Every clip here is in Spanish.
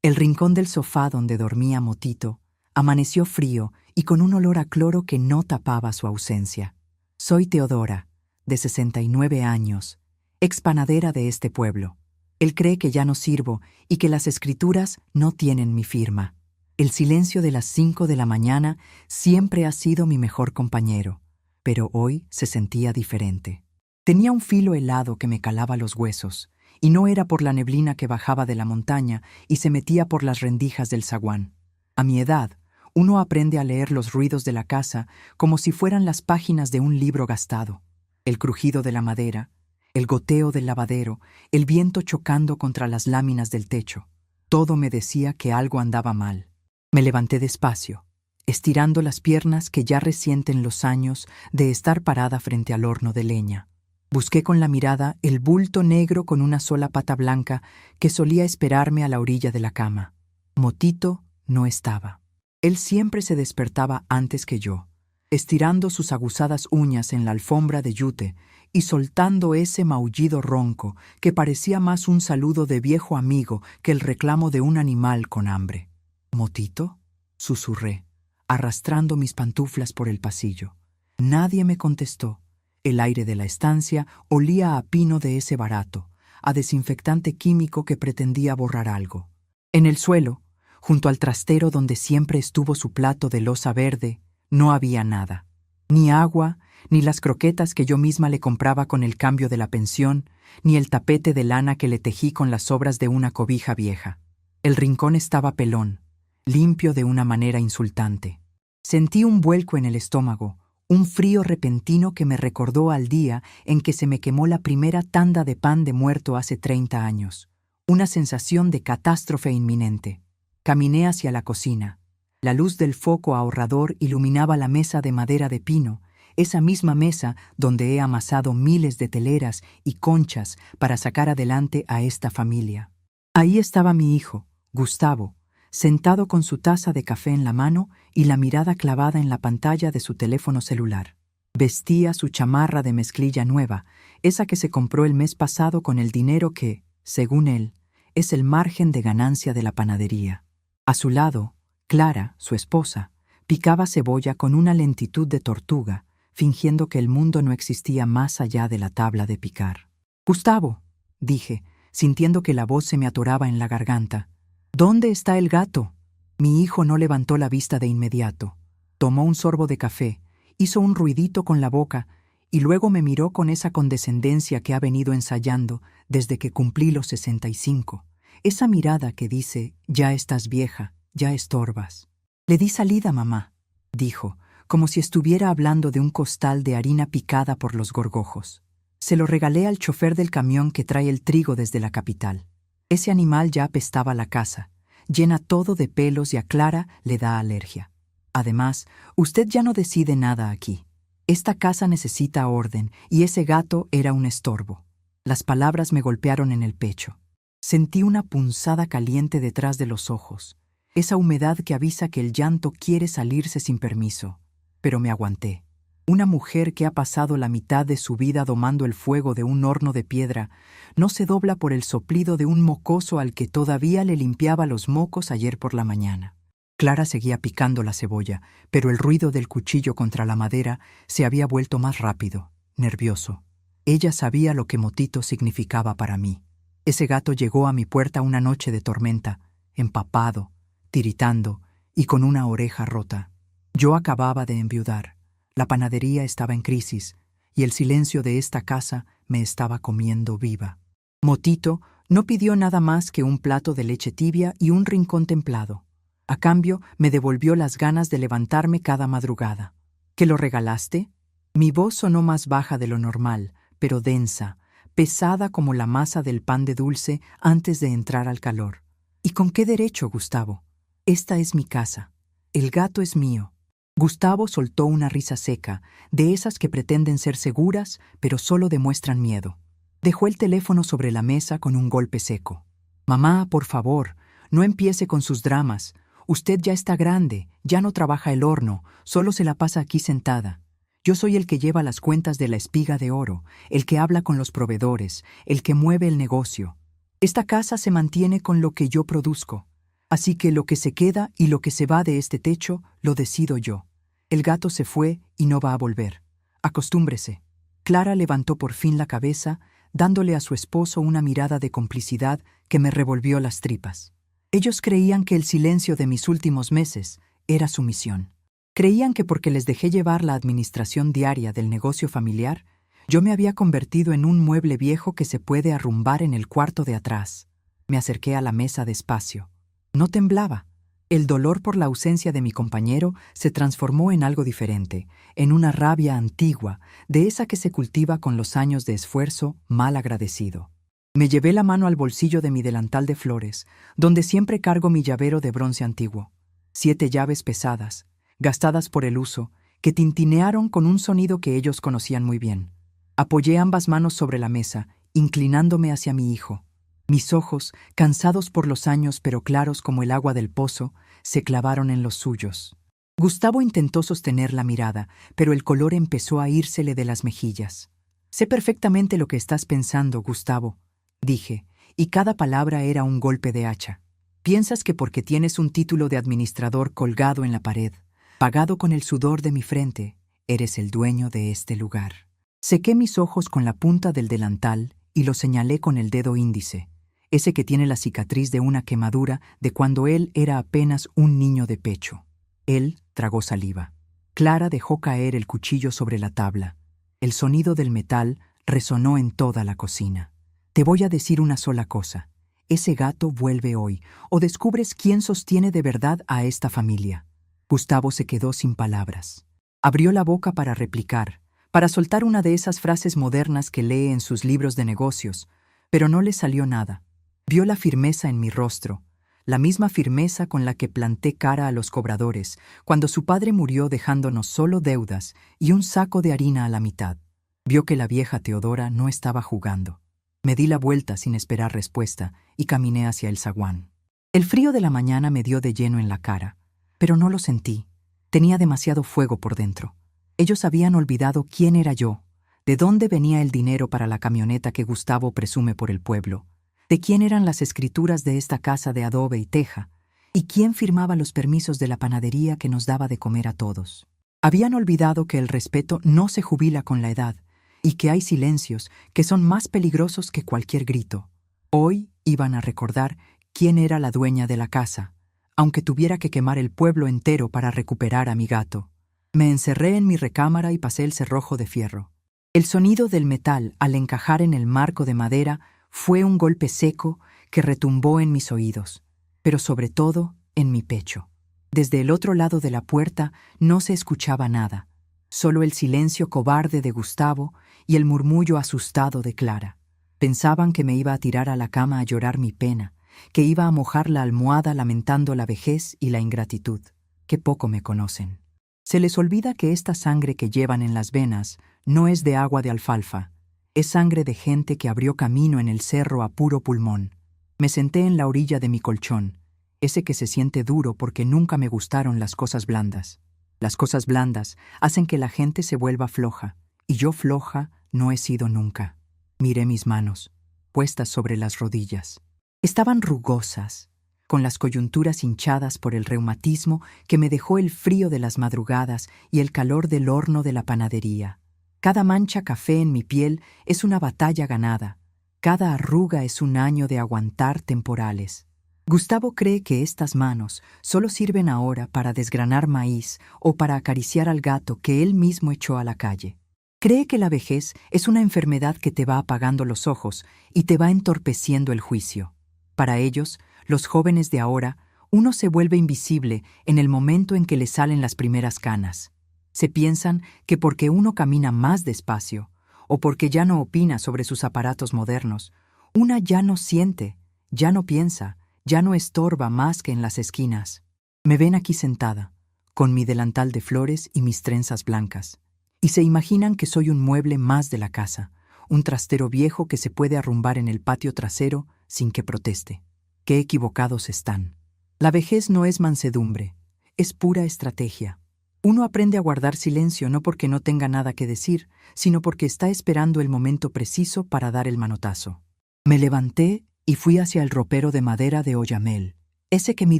El rincón del sofá donde dormía Motito amaneció frío y con un olor a cloro que no tapaba su ausencia. Soy Teodora, de 69 años, ex panadera de este pueblo. Él cree que ya no sirvo y que las escrituras no tienen mi firma. El silencio de las 5 de la mañana siempre ha sido mi mejor compañero, pero hoy se sentía diferente. Tenía un filo helado que me calaba los huesos, y no era por la neblina que bajaba de la montaña y se metía por las rendijas del zaguán. A mi edad, uno aprende a leer los ruidos de la casa como si fueran las páginas de un libro gastado. El crujido de la madera, el goteo del lavadero, el viento chocando contra las láminas del techo. Todo me decía que algo andaba mal. Me levanté despacio, estirando las piernas que ya resienten los años de estar parada frente al horno de leña. Busqué con la mirada el bulto negro con una sola pata blanca que solía esperarme a la orilla de la cama. Motito no estaba. Él siempre se despertaba antes que yo, estirando sus aguzadas uñas en la alfombra de yute y soltando ese maullido ronco que parecía más un saludo de viejo amigo que el reclamo de un animal con hambre. «¿Motito?», susurré, arrastrando mis pantuflas por el pasillo. Nadie me contestó. El aire de la estancia olía a pino de ese barato, a desinfectante químico que pretendía borrar algo. En el suelo, junto al trastero donde siempre estuvo su plato de loza verde, no había nada. Ni agua, ni las croquetas que yo misma le compraba con el cambio de la pensión, ni el tapete de lana que le tejí con las sobras de una cobija vieja. El rincón estaba pelón, limpio de una manera insultante. Sentí un vuelco en el estómago, un frío repentino que me recordó al día en que se me quemó la primera tanda de pan de muerto hace 30 años. Una sensación de catástrofe inminente. Caminé hacia la cocina. La luz del foco ahorrador iluminaba la mesa de madera de pino, esa misma mesa donde he amasado miles de teleras y conchas para sacar adelante a esta familia. Ahí estaba mi hijo, Gustavo, sentado con su taza de café en la mano y la mirada clavada en la pantalla de su teléfono celular. Vestía su chamarra de mezclilla nueva, esa que se compró el mes pasado con el dinero que, según él, es el margen de ganancia de la panadería. A su lado, Clara, su esposa, picaba cebolla con una lentitud de tortuga, fingiendo que el mundo no existía más allá de la tabla de picar. «Gustavo», dije, sintiendo que la voz se me atoraba en la garganta. «¿Dónde está el gato?». Mi hijo no levantó la vista de inmediato. Tomó un sorbo de café, hizo un ruidito con la boca y luego me miró con esa condescendencia que ha venido ensayando desde que cumplí los 65. Esa mirada que dice, «Ya estás vieja, ya estorbas». «Le di salida, mamá», dijo, como si estuviera hablando de un costal de harina picada por los gorgojos. «Se lo regalé al chofer del camión que trae el trigo desde la capital. Ese animal ya apestaba la casa, llena todo de pelos y a Clara le da alergia. Además, usted ya no decide nada aquí. Esta casa necesita orden y ese gato era un estorbo». Las palabras me golpearon en el pecho. Sentí una punzada caliente detrás de los ojos, esa humedad que avisa que el llanto quiere salirse sin permiso. Pero me aguanté. Una mujer que ha pasado la mitad de su vida domando el fuego de un horno de piedra no se dobla por el soplido de un mocoso al que todavía le limpiaba los mocos ayer por la mañana. Clara seguía picando la cebolla, pero el ruido del cuchillo contra la madera se había vuelto más rápido, nervioso. Ella sabía lo que Motito significaba para mí. Ese gato llegó a mi puerta una noche de tormenta, empapado, tiritando y con una oreja rota. Yo acababa de enviudar. La panadería estaba en crisis y el silencio de esta casa me estaba comiendo viva. Motito no pidió nada más que un plato de leche tibia y un rincón templado. A cambio, me devolvió las ganas de levantarme cada madrugada. ¿Que lo regalaste? Mi voz sonó más baja de lo normal, pero densa, pesada como la masa del pan de dulce antes de entrar al calor. ¿Y con qué derecho, Gustavo? Esta es mi casa. El gato es mío. Gustavo soltó una risa seca, de esas que pretenden ser seguras, pero solo demuestran miedo. Dejó el teléfono sobre la mesa con un golpe seco. «Mamá, por favor, no empiece con sus dramas. Usted ya está grande, ya no trabaja el horno, solo se la pasa aquí sentada. Yo soy el que lleva las cuentas de la espiga de oro, el que habla con los proveedores, el que mueve el negocio. Esta casa se mantiene con lo que yo produzco. Así que lo que se queda y lo que se va de este techo, lo decido yo. El gato se fue y no va a volver. Acostúmbrese. Clara levantó por fin la cabeza, dándole a su esposo una mirada de complicidad que me revolvió las tripas. Ellos creían que el silencio de mis últimos meses era sumisión. Creían que porque les dejé llevar la administración diaria del negocio familiar, yo me había convertido en un mueble viejo que se puede arrumbar en el cuarto de atrás. Me acerqué a la mesa despacio. No temblaba. El dolor por la ausencia de mi compañero se transformó en algo diferente, en una rabia antigua, de esa que se cultiva con los años de esfuerzo mal agradecido. Me llevé la mano al bolsillo de mi delantal de flores, donde siempre cargo mi llavero de bronce antiguo. 7 llaves pesadas, gastadas por el uso, que tintinearon con un sonido que ellos conocían muy bien. Apoyé ambas manos sobre la mesa, inclinándome hacia mi hijo. Mis ojos, cansados por los años pero claros como el agua del pozo, se clavaron en los suyos. Gustavo intentó sostener la mirada, pero el color empezó a írsele de las mejillas. «Sé perfectamente lo que estás pensando, Gustavo», dije, y cada palabra era un golpe de hacha. «Piensas que porque tienes un título de administrador colgado en la pared, pagado con el sudor de mi frente, eres el dueño de este lugar». Sequé mis ojos con la punta del delantal y lo señalé con el dedo índice, ese que tiene la cicatriz de una quemadura de cuando él era apenas un niño de pecho. Él tragó saliva. Clara dejó caer el cuchillo sobre la tabla. El sonido del metal resonó en toda la cocina. «Te voy a decir una sola cosa. Ese gato vuelve hoy, o descubres quién sostiene de verdad a esta familia». Gustavo se quedó sin palabras. Abrió la boca para replicar, para soltar una de esas frases modernas que lee en sus libros de negocios, pero no le salió nada. Vio la firmeza en mi rostro, la misma firmeza con la que planté cara a los cobradores cuando su padre murió dejándonos solo deudas y un saco de harina a la mitad. Vio que la vieja Teodora no estaba jugando. Me di la vuelta sin esperar respuesta y caminé hacia el zaguán. El frío de la mañana me dio de lleno en la cara, pero no lo sentí. Tenía demasiado fuego por dentro. Ellos habían olvidado quién era yo, de dónde venía el dinero para la camioneta que Gustavo presume por el pueblo, de quién eran las escrituras de esta casa de adobe y teja, y quién firmaba los permisos de la panadería que nos daba de comer a todos. Habían olvidado que el respeto no se jubila con la edad, y que hay silencios que son más peligrosos que cualquier grito. Hoy iban a recordar quién era la dueña de la casa, aunque tuviera que quemar el pueblo entero para recuperar a mi gato. Me encerré en mi recámara y pasé el cerrojo de fierro. El sonido del metal al encajar en el marco de madera fue un golpe seco que retumbó en mis oídos, pero sobre todo en mi pecho. Desde el otro lado de la puerta no se escuchaba nada, solo el silencio cobarde de Gustavo y el murmullo asustado de Clara. Pensaban que me iba a tirar a la cama a llorar mi pena, que iba a mojar la almohada lamentando la vejez y la ingratitud. Qué poco me conocen. Se les olvida que esta sangre que llevan en las venas no es de agua de alfalfa, es sangre de gente que abrió camino en el cerro a puro pulmón. Me senté en la orilla de mi colchón, ese que se siente duro porque nunca me gustaron las cosas blandas. Las cosas blandas hacen que la gente se vuelva floja, y yo floja no he sido nunca. Miré mis manos, puestas sobre las rodillas. Estaban rugosas, con las coyunturas hinchadas por el reumatismo que me dejó el frío de las madrugadas y el calor del horno de la panadería. Cada mancha café en mi piel es una batalla ganada. Cada arruga es un año de aguantar temporales. Gustavo cree que estas manos solo sirven ahora para desgranar maíz o para acariciar al gato que él mismo echó a la calle. Cree que la vejez es una enfermedad que te va apagando los ojos y te va entorpeciendo el juicio. Para ellos, los jóvenes de ahora, uno se vuelve invisible en el momento en que le salen las primeras canas. Se piensan que porque uno camina más despacio, o porque ya no opina sobre sus aparatos modernos, una ya no siente, ya no piensa, ya no estorba más que en las esquinas. Me ven aquí sentada, con mi delantal de flores y mis trenzas blancas, y se imaginan que soy un mueble más de la casa, un trastero viejo que se puede arrumbar en el patio trasero sin que proteste. Qué equivocados están. La vejez no es mansedumbre, es pura estrategia. Uno aprende a guardar silencio no porque no tenga nada que decir, sino porque está esperando el momento preciso para dar el manotazo. Me levanté y fui hacia el ropero de madera de Oyamel, Ese que mi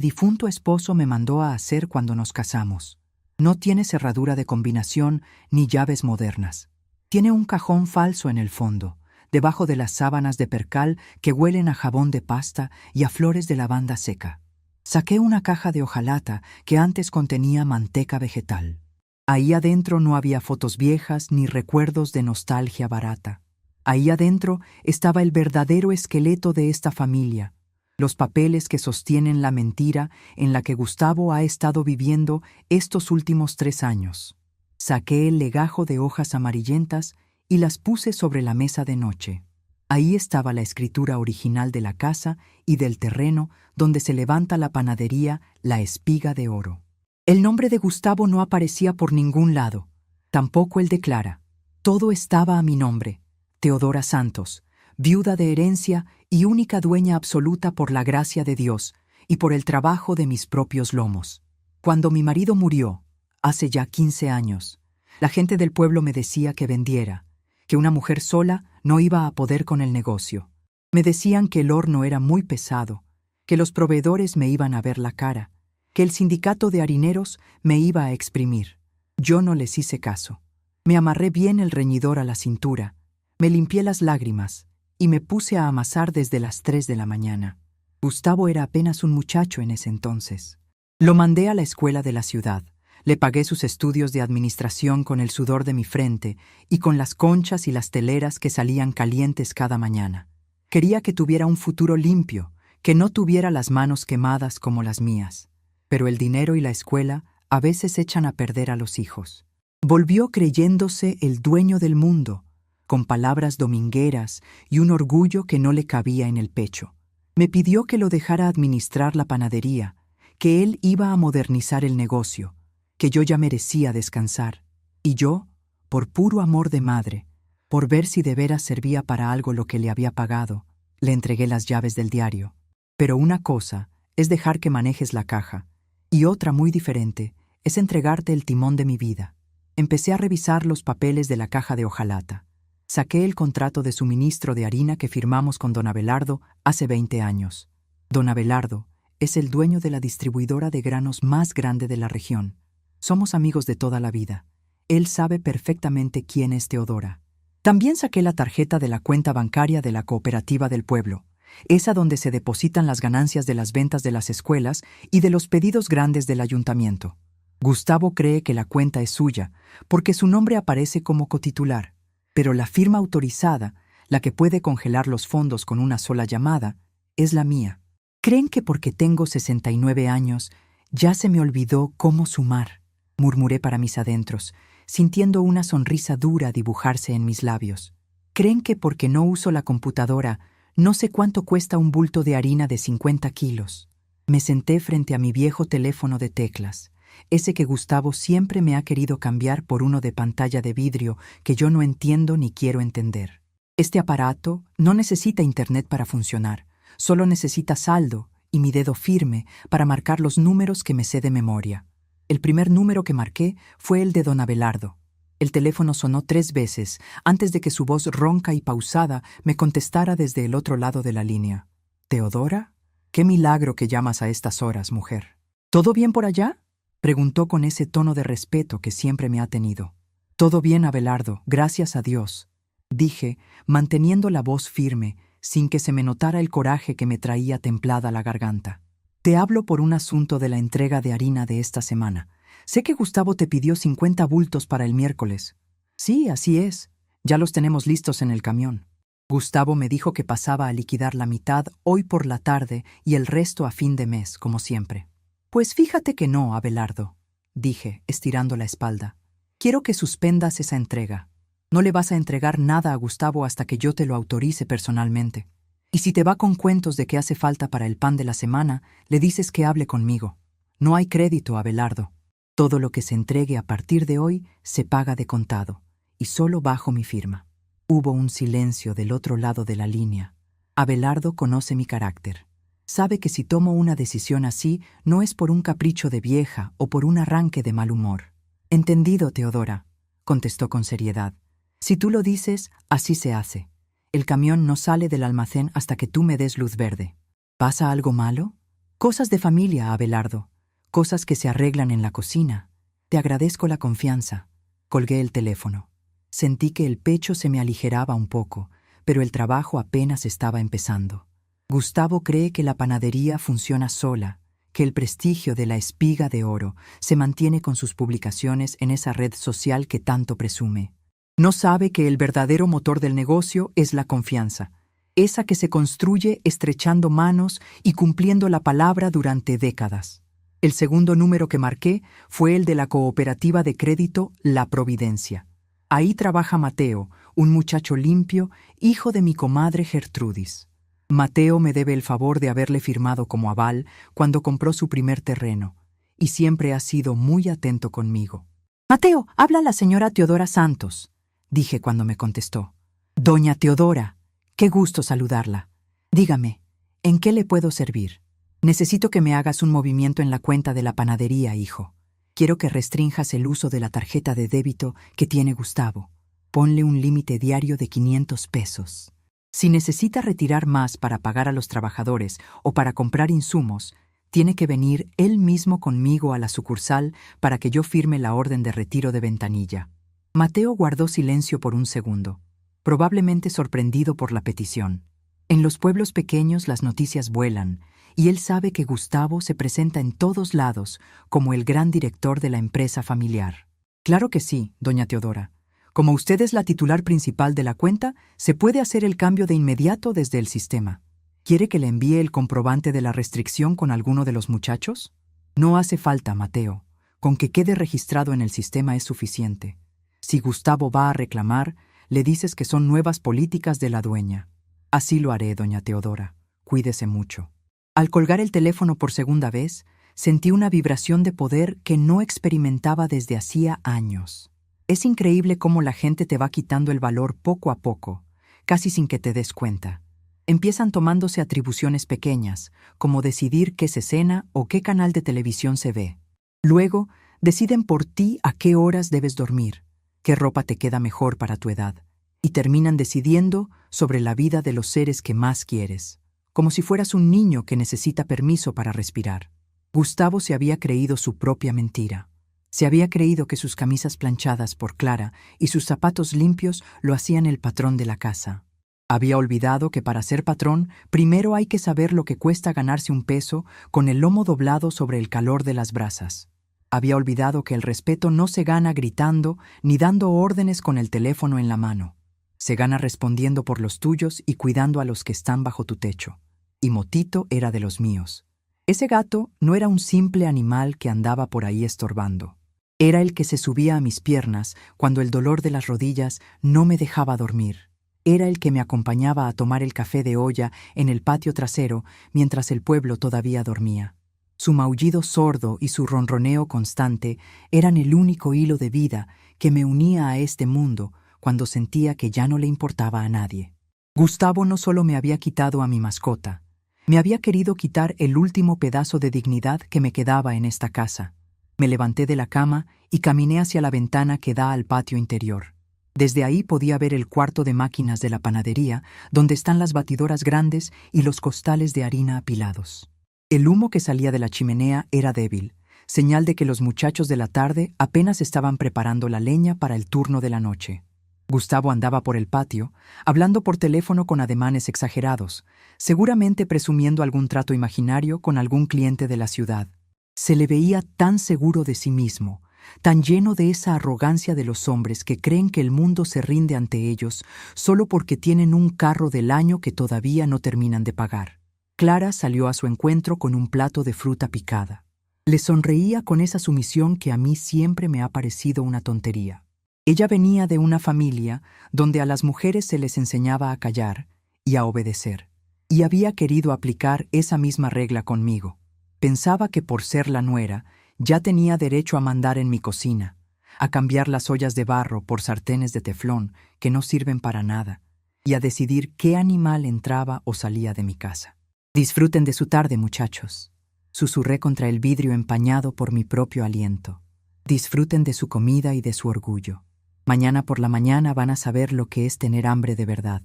difunto esposo me mandó a hacer cuando nos casamos. No tiene cerradura de combinación ni llaves modernas. Tiene un cajón falso en el fondo, debajo de las sábanas de percal que huelen a jabón de pasta y a flores de lavanda seca. Saqué una caja de hojalata que antes contenía manteca vegetal. Ahí adentro no había fotos viejas ni recuerdos de nostalgia barata. Ahí adentro estaba el verdadero esqueleto de esta familia, los papeles que sostienen la mentira en la que Gustavo ha estado viviendo estos últimos 3 años. Saqué el legajo de hojas amarillentas y las puse sobre la mesa de noche. Ahí estaba la escritura original de la casa y del terreno donde se levanta la panadería La Espiga de Oro. El nombre de Gustavo no aparecía por ningún lado, tampoco el de Clara. Todo estaba a mi nombre, Teodora Santos, viuda de herencia y única dueña absoluta por la gracia de Dios y por el trabajo de mis propios lomos. Cuando mi marido murió, hace ya 15 años, la gente del pueblo me decía que vendiera, que una mujer sola no iba a poder con el negocio. Me decían que el horno era muy pesado, que los proveedores me iban a ver la cara, que el sindicato de harineros me iba a exprimir. Yo no les hice caso. Me amarré bien el reñidor a la cintura, me limpié las lágrimas y me puse a amasar desde las 3 de la mañana. Gustavo era apenas un muchacho en ese entonces. Lo mandé a la escuela de la ciudad. Le pagué sus estudios de administración con el sudor de mi frente y con las conchas y las teleras que salían calientes cada mañana. Quería que tuviera un futuro limpio, que no tuviera las manos quemadas como las mías. Pero el dinero y la escuela a veces echan a perder a los hijos. Volvió creyéndose el dueño del mundo, con palabras domingueras y un orgullo que no le cabía en el pecho. Me pidió que lo dejara administrar la panadería, que él iba a modernizar el negocio, que yo ya merecía descansar. Y yo, por puro amor de madre, por ver si de veras servía para algo lo que le había pagado, le entregué las llaves del diario. Pero una cosa es dejar que manejes la caja, y otra muy diferente es entregarte el timón de mi vida. Empecé a revisar los papeles de la caja de hojalata. Saqué el contrato de suministro de harina que firmamos con don Abelardo hace 20 años. Don Abelardo es el dueño de la distribuidora de granos más grande de la región. Somos amigos de toda la vida. Él sabe perfectamente quién es Teodora. También saqué la tarjeta de la cuenta bancaria de la cooperativa del pueblo, esa donde se depositan las ganancias de las ventas de las escuelas y de los pedidos grandes del ayuntamiento. Gustavo cree que la cuenta es suya, porque su nombre aparece como cotitular, pero la firma autorizada, la que puede congelar los fondos con una sola llamada, es la mía. Creen que porque tengo 69 años, ya se me olvidó cómo sumar, murmuré para mis adentros, sintiendo una sonrisa dura dibujarse en mis labios. Creen que porque no uso la computadora, no sé cuánto cuesta un bulto de harina de 50 kilos. Me senté frente a mi viejo teléfono de teclas, ese que Gustavo siempre me ha querido cambiar por uno de pantalla de vidrio que yo no entiendo ni quiero entender. Este aparato no necesita internet para funcionar, solo necesita saldo y mi dedo firme para marcar los números que me sé de memoria. El primer número que marqué fue el de don Abelardo. El teléfono sonó 3 veces antes de que su voz ronca y pausada me contestara desde el otro lado de la línea. «¿Teodora? Qué milagro que llamas a estas horas, mujer». «¿Todo bien por allá?», preguntó con ese tono de respeto que siempre me ha tenido. «Todo bien, Abelardo, gracias a Dios», dije, manteniendo la voz firme, sin que se me notara el coraje que me traía templada la garganta. «Te hablo por un asunto de la entrega de harina de esta semana. Sé que Gustavo te pidió 50 bultos para el miércoles». «Sí, así es. Ya los tenemos listos en el camión». Gustavo me dijo que pasaba a liquidar la mitad hoy por la tarde y el resto a fin de mes, como siempre. «Pues fíjate que no, Abelardo», dije, estirando la espalda. «Quiero que suspendas esa entrega. No le vas a entregar nada a Gustavo hasta que yo te lo autorice personalmente. Y si te va con cuentos de que hace falta para el pan de la semana, le dices que hable conmigo. No hay crédito, Abelardo. Todo lo que se entregue a partir de hoy se paga de contado, y solo bajo mi firma». Hubo un silencio del otro lado de la línea. Abelardo conoce mi carácter. Sabe que si tomo una decisión así, no es por un capricho de vieja o por un arranque de mal humor. «Entendido, Teodora», contestó con seriedad. «Si tú lo dices, así se hace. El camión no sale del almacén hasta que tú me des luz verde». «¿Pasa algo malo?», Cosas de familia, Abelardo. Cosas que se arreglan en la cocina. Te agradezco la confianza. Colgué el teléfono. Sentí que el pecho se me aligeraba un poco, pero el trabajo apenas estaba empezando. Gustavo cree que la panadería funciona sola, que el prestigio de la Espiga de Oro se mantiene con sus publicaciones en esa red social que tanto presume. No sabe que el verdadero motor del negocio es la confianza, esa que se construye estrechando manos y cumpliendo la palabra durante décadas. El segundo número que marqué fue el de la cooperativa de crédito La Providencia. Ahí trabaja Mateo, un muchacho limpio, hijo de mi comadre Gertrudis. Mateo me debe el favor de haberle firmado como aval cuando compró su primer terreno, y siempre ha sido muy atento conmigo. «Mateo, habla la señora Teodora Santos», dije cuando me contestó. «Doña Teodora, qué gusto saludarla. Dígame, ¿en qué le puedo servir? Necesito que me hagas un movimiento en la cuenta de la panadería, hijo. Quiero que restrinjas el uso de la tarjeta de débito que tiene Gustavo. Ponle un límite diario de 500 pesos. Si necesita retirar más para pagar a los trabajadores o para comprar insumos, tiene que venir él mismo conmigo a la sucursal para que yo firme la orden de retiro de ventanilla». Mateo guardó silencio por un segundo, probablemente sorprendido por la petición. En los pueblos pequeños las noticias vuelan, y él sabe que Gustavo se presenta en todos lados como el gran director de la empresa familiar. «Claro que sí, doña Teodora. Como usted es la titular principal de la cuenta, se puede hacer el cambio de inmediato desde el sistema. ¿Quiere que le envíe el comprobante de la restricción con alguno de los muchachos?» «No hace falta, Mateo. Con que quede registrado en el sistema es suficiente. Si Gustavo va a reclamar, le dices que son nuevas políticas de la dueña». «Así lo haré, doña Teodora. Cuídese mucho». Al colgar el teléfono por segunda vez, sentí una vibración de poder que no experimentaba desde hacía años. Es increíble cómo la gente te va quitando el valor poco a poco, casi sin que te des cuenta. Empiezan tomándose atribuciones pequeñas, como decidir qué se cena o qué canal de televisión se ve. Luego, deciden por ti a qué horas debes dormir, qué ropa te queda mejor para tu edad, y terminan decidiendo sobre la vida de los seres que más quieres, como si fueras un niño que necesita permiso para respirar. Gustavo se había creído su propia mentira. Se había creído que sus camisas planchadas por Clara y sus zapatos limpios lo hacían el patrón de la casa. Había olvidado que para ser patrón, primero hay que saber lo que cuesta ganarse un peso con el lomo doblado sobre el calor de las brasas. Había olvidado que el respeto no se gana gritando ni dando órdenes con el teléfono en la mano. Se gana respondiendo por los tuyos y cuidando a los que están bajo tu techo. Y Motito era de los míos. Ese gato no era un simple animal que andaba por ahí estorbando. Era el que se subía a mis piernas cuando el dolor de las rodillas no me dejaba dormir. Era el que me acompañaba a tomar el café de olla en el patio trasero mientras el pueblo todavía dormía. Su maullido sordo y su ronroneo constante eran el único hilo de vida que me unía a este mundo cuando sentía que ya no le importaba a nadie. Gustavo no solo me había quitado a mi mascota, me había querido quitar el último pedazo de dignidad que me quedaba en esta casa. Me levanté de la cama y caminé hacia la ventana que da al patio interior. Desde ahí podía ver el cuarto de máquinas de la panadería, donde están las batidoras grandes y los costales de harina apilados. El humo que salía de la chimenea era débil, señal de que los muchachos de la tarde apenas estaban preparando la leña para el turno de la noche. Gustavo andaba por el patio, hablando por teléfono con ademanes exagerados, seguramente presumiendo algún trato imaginario con algún cliente de la ciudad. Se le veía tan seguro de sí mismo, tan lleno de esa arrogancia de los hombres que creen que el mundo se rinde ante ellos solo porque tienen un carro del año que todavía no terminan de pagar. Clara salió a su encuentro con un plato de fruta picada. Le sonreía con esa sumisión que a mí siempre me ha parecido una tontería. Ella venía de una familia donde a las mujeres se les enseñaba a callar y a obedecer, y había querido aplicar esa misma regla conmigo. Pensaba que por ser la nuera ya tenía derecho a mandar en mi cocina, a cambiar las ollas de barro por sartenes de teflón que no sirven para nada, y a decidir qué animal entraba o salía de mi casa. «Disfruten de su tarde, muchachos», susurré contra el vidrio empañado por mi propio aliento. «Disfruten de su comida y de su orgullo. Mañana por la mañana van a saber lo que es tener hambre de verdad».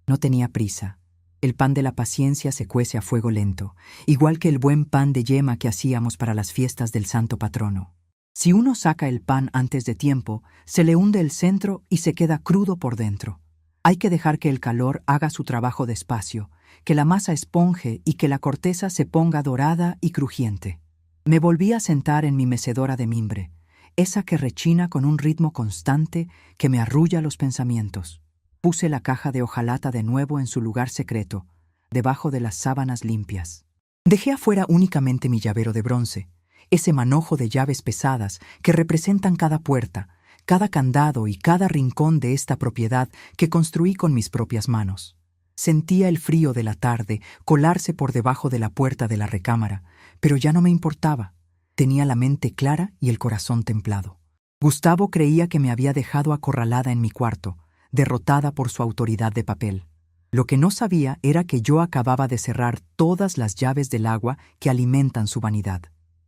No tenía prisa. El pan de la paciencia se cuece a fuego lento, igual que el buen pan de yema que hacíamos para las fiestas del santo patrono. Si uno saca el pan antes de tiempo, se le hunde el centro y se queda crudo por dentro. Hay que dejar que el calor haga su trabajo despacio, que la masa esponje y que la corteza se ponga dorada y crujiente. Me volví a sentar en mi mecedora de mimbre, esa que rechina con un ritmo constante que me arrulla los pensamientos. Puse la caja de hojalata de nuevo en su lugar secreto, debajo de las sábanas limpias. Dejé afuera únicamente mi llavero de bronce, ese manojo de llaves pesadas que representan cada puerta, cada candado y cada rincón de esta propiedad que construí con mis propias manos. Sentía el frío de la tarde colarse por debajo de la puerta de la recámara, pero ya no me importaba. Tenía la mente clara y el corazón templado. Gustavo creía que me había dejado acorralada en mi cuarto, derrotada por su autoridad de papel. Lo que no sabía era que yo acababa de cerrar todas las llaves del agua que alimentan su vanidad.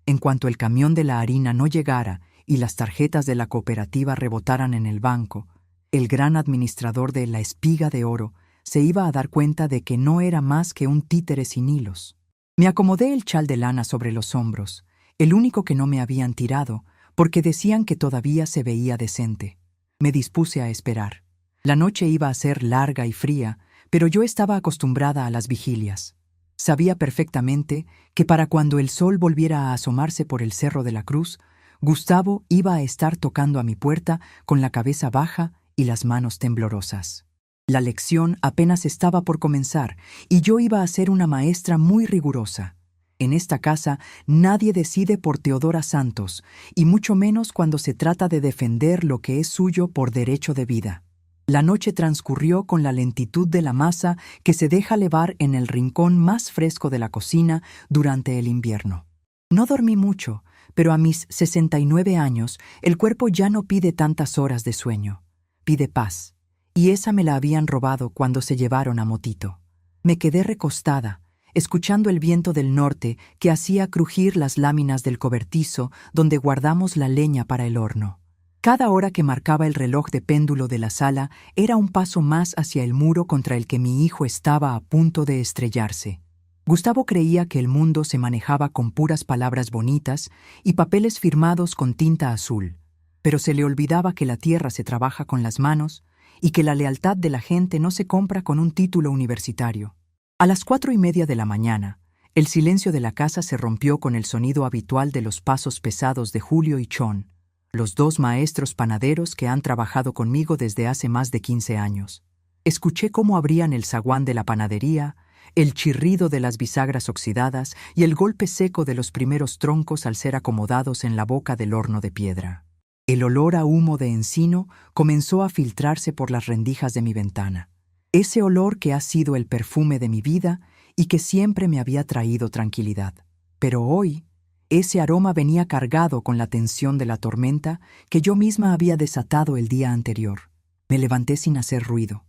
En cuanto el camión de la harina no llegara y las tarjetas de la cooperativa rebotaran en el banco, el gran administrador de la Espiga de Oro se iba a dar cuenta de que no era más que un títere sin hilos. Me acomodé el chal de lana sobre los hombros, el único que no me habían tirado, porque decían que todavía se veía decente. Me dispuse a esperar. La noche iba a ser larga y fría, pero yo estaba acostumbrada a las vigilias. Sabía perfectamente que para cuando el sol volviera a asomarse por el Cerro de la Cruz, Gustavo iba a estar tocando a mi puerta con la cabeza baja y las manos temblorosas. La lección apenas estaba por comenzar y yo iba a ser una maestra muy rigurosa. En esta casa nadie decide por Teodora Santos, y mucho menos cuando se trata de defender lo que es suyo por derecho de vida. La noche transcurrió con la lentitud de la masa que se deja levar en el rincón más fresco de la cocina durante el invierno. No dormí mucho, pero a mis 69 años el cuerpo ya no pide tantas horas de sueño. Pide paz, y esa me la habían robado cuando se llevaron a Motito. Me quedé recostada, escuchando el viento del norte que hacía crujir las láminas del cobertizo donde guardamos la leña para el horno. Cada hora que marcaba el reloj de péndulo de la sala era un paso más hacia el muro contra el que mi hijo estaba a punto de estrellarse. Gustavo creía que el mundo se manejaba con puras palabras bonitas y papeles firmados con tinta azul, pero se le olvidaba que la tierra se trabaja con las manos y que la lealtad de la gente no se compra con un título universitario. A las 4:30 de la mañana, el silencio de la casa se rompió con el sonido habitual de los pasos pesados de Julio y Chon, los dos maestros panaderos que han trabajado conmigo desde hace más de 15 años. Escuché cómo abrían el zaguán de la panadería, el chirrido de las bisagras oxidadas y el golpe seco de los primeros troncos al ser acomodados en la boca del horno de piedra. El olor a humo de encino comenzó a filtrarse por las rendijas de mi ventana. Ese olor que ha sido el perfume de mi vida y que siempre me había traído tranquilidad. Pero hoy, ese aroma venía cargado con la tensión de la tormenta que yo misma había desatado el día anterior. Me levanté sin hacer ruido.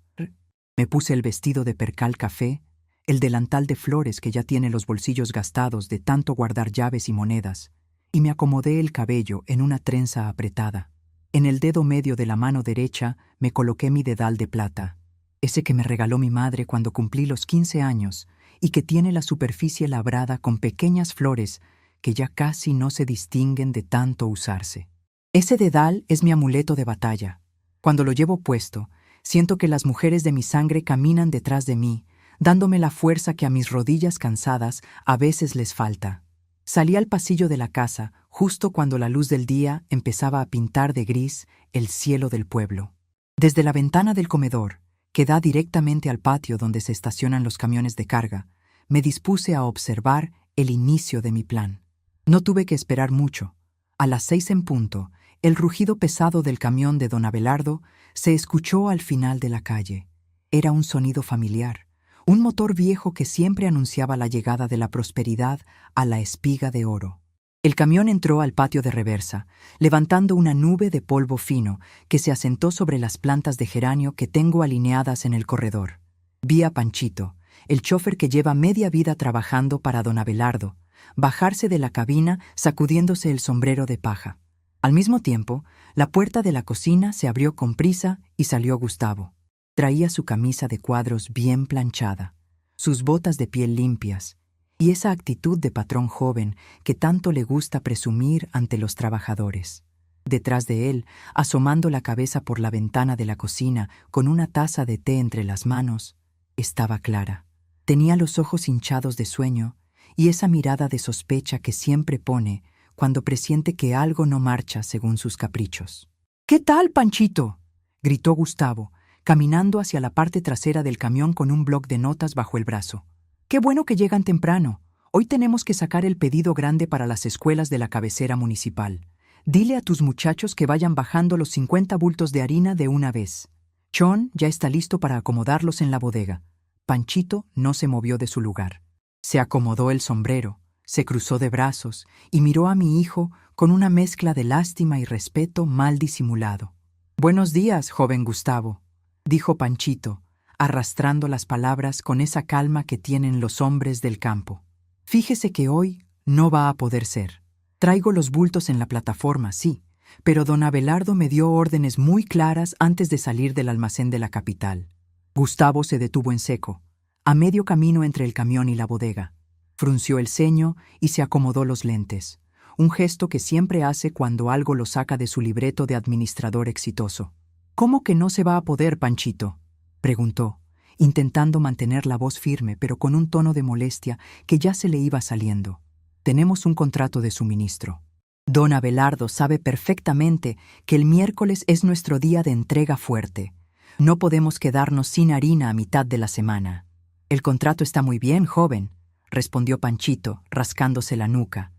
Me puse el vestido de percal café, el delantal de flores que ya tiene los bolsillos gastados de tanto guardar llaves y monedas, y me acomodé el cabello en una trenza apretada. En el dedo medio de la mano derecha me coloqué mi dedal de plata, ese que me regaló mi madre cuando cumplí los 15 años y que tiene la superficie labrada con pequeñas flores que ya casi no se distinguen de tanto usarse. Ese dedal es mi amuleto de batalla. Cuando lo llevo puesto, siento que las mujeres de mi sangre caminan detrás de mí, dándome la fuerza que a mis rodillas cansadas a veces les falta. Salí al pasillo de la casa justo cuando la luz del día empezaba a pintar de gris el cielo del pueblo. Desde la ventana del comedor, que da directamente al patio donde se estacionan los camiones de carga, me dispuse a observar el inicio de mi plan. No tuve que esperar mucho. A las 6 en punto, el rugido pesado del camión de don Abelardo se escuchó al final de la calle. Era un sonido familiar, un motor viejo que siempre anunciaba la llegada de la prosperidad a la Espiga de Oro. El camión entró al patio de reversa, levantando una nube de polvo fino que se asentó sobre las plantas de geranio que tengo alineadas en el corredor. Vi a Panchito, el chofer que lleva media vida trabajando para don Abelardo, bajarse de la cabina sacudiéndose el sombrero de paja. Al mismo tiempo, la puerta de la cocina se abrió con prisa y salió Gustavo. Traía su camisa de cuadros bien planchada. sus botas de piel limpias, y esa actitud de patrón joven que tanto le gusta presumir ante los trabajadores. Detrás de él, asomando la cabeza por la ventana de la cocina con una taza de té entre las manos, estaba Clara. Tenía los ojos hinchados de sueño y esa mirada de sospecha que siempre pone cuando presiente que algo no marcha según sus caprichos. «¿Qué tal, Panchito?», gritó Gustavo, caminando hacia la parte trasera del camión con un bloc de notas bajo el brazo. «Qué bueno que llegan temprano. Hoy tenemos que sacar el pedido grande para las escuelas de la cabecera municipal. Dile a tus muchachos que vayan bajando los 50 bultos de harina de una vez. Chon ya está listo para acomodarlos en la bodega». Panchito no se movió de su lugar. Se acomodó el sombrero, se cruzó de brazos y miró a mi hijo con una mezcla de lástima y respeto mal disimulado. «Buenos días, joven Gustavo», dijo Panchito, arrastrando las palabras con esa calma que tienen los hombres del campo. «Fíjese que hoy no va a poder ser. Traigo los bultos en la plataforma, sí, pero don Abelardo me dio órdenes muy claras antes de salir del almacén de la capital». Gustavo se detuvo en seco, a medio camino entre el camión y la bodega. Frunció el ceño y se acomodó los lentes, un gesto que siempre hace cuando algo lo saca de su libreto de administrador exitoso. «¿Cómo que no se va a poder, Panchito?», preguntó, intentando mantener la voz firme pero con un tono de molestia que ya se le iba saliendo. «Tenemos un contrato de suministro. Don Abelardo sabe perfectamente que el miércoles es nuestro día de entrega fuerte. No podemos quedarnos sin harina a mitad de la semana». «El contrato está muy bien, joven», respondió Panchito, rascándose la nuca.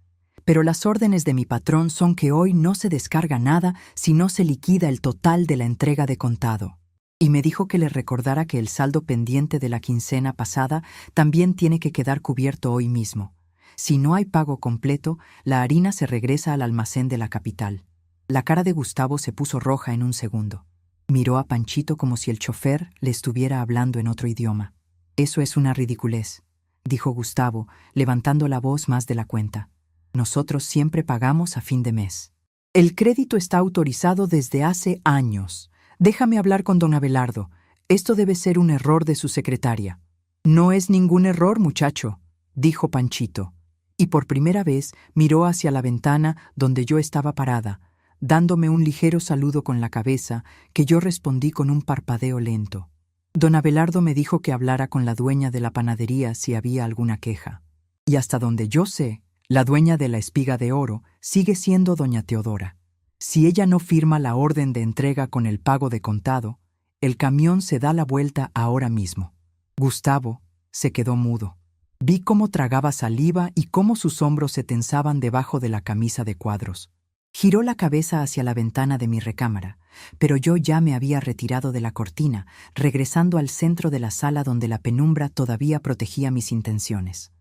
«Pero las órdenes de mi patrón son que hoy no se descarga nada si no se liquida el total de la entrega de contado. Y me dijo que le recordara que el saldo pendiente de la quincena pasada también tiene que quedar cubierto hoy mismo. Si no hay pago completo, la harina se regresa al almacén de la capital». La cara de Gustavo se puso roja en un segundo. Miró a Panchito como si el chofer le estuviera hablando en otro idioma. «Eso es una ridiculez», dijo Gustavo, levantando la voz más de la cuenta. «Nosotros siempre pagamos a fin de mes. El crédito está autorizado desde hace años. Déjame hablar con don Abelardo. Esto debe ser un error de su secretaria». «No es ningún error, muchacho», dijo Panchito, y por primera vez miró hacia la ventana donde yo estaba parada, dándome un ligero saludo con la cabeza que yo respondí con un parpadeo lento. Don Abelardo me dijo que hablara con la dueña de la panadería si había alguna queja. Y hasta donde yo sé, la dueña de la espiga de oro sigue siendo doña Teodora. Si ella no firma la orden de entrega con el pago de contado, el camión se da la vuelta ahora mismo». Gustavo se quedó mudo. Vi cómo tragaba saliva y cómo sus hombros se tensaban debajo de la camisa de cuadros. Giró la cabeza hacia la ventana de mi recámara, pero yo ya me había retirado de la cortina, regresando al centro de la sala donde la penumbra todavía protegía mis intenciones.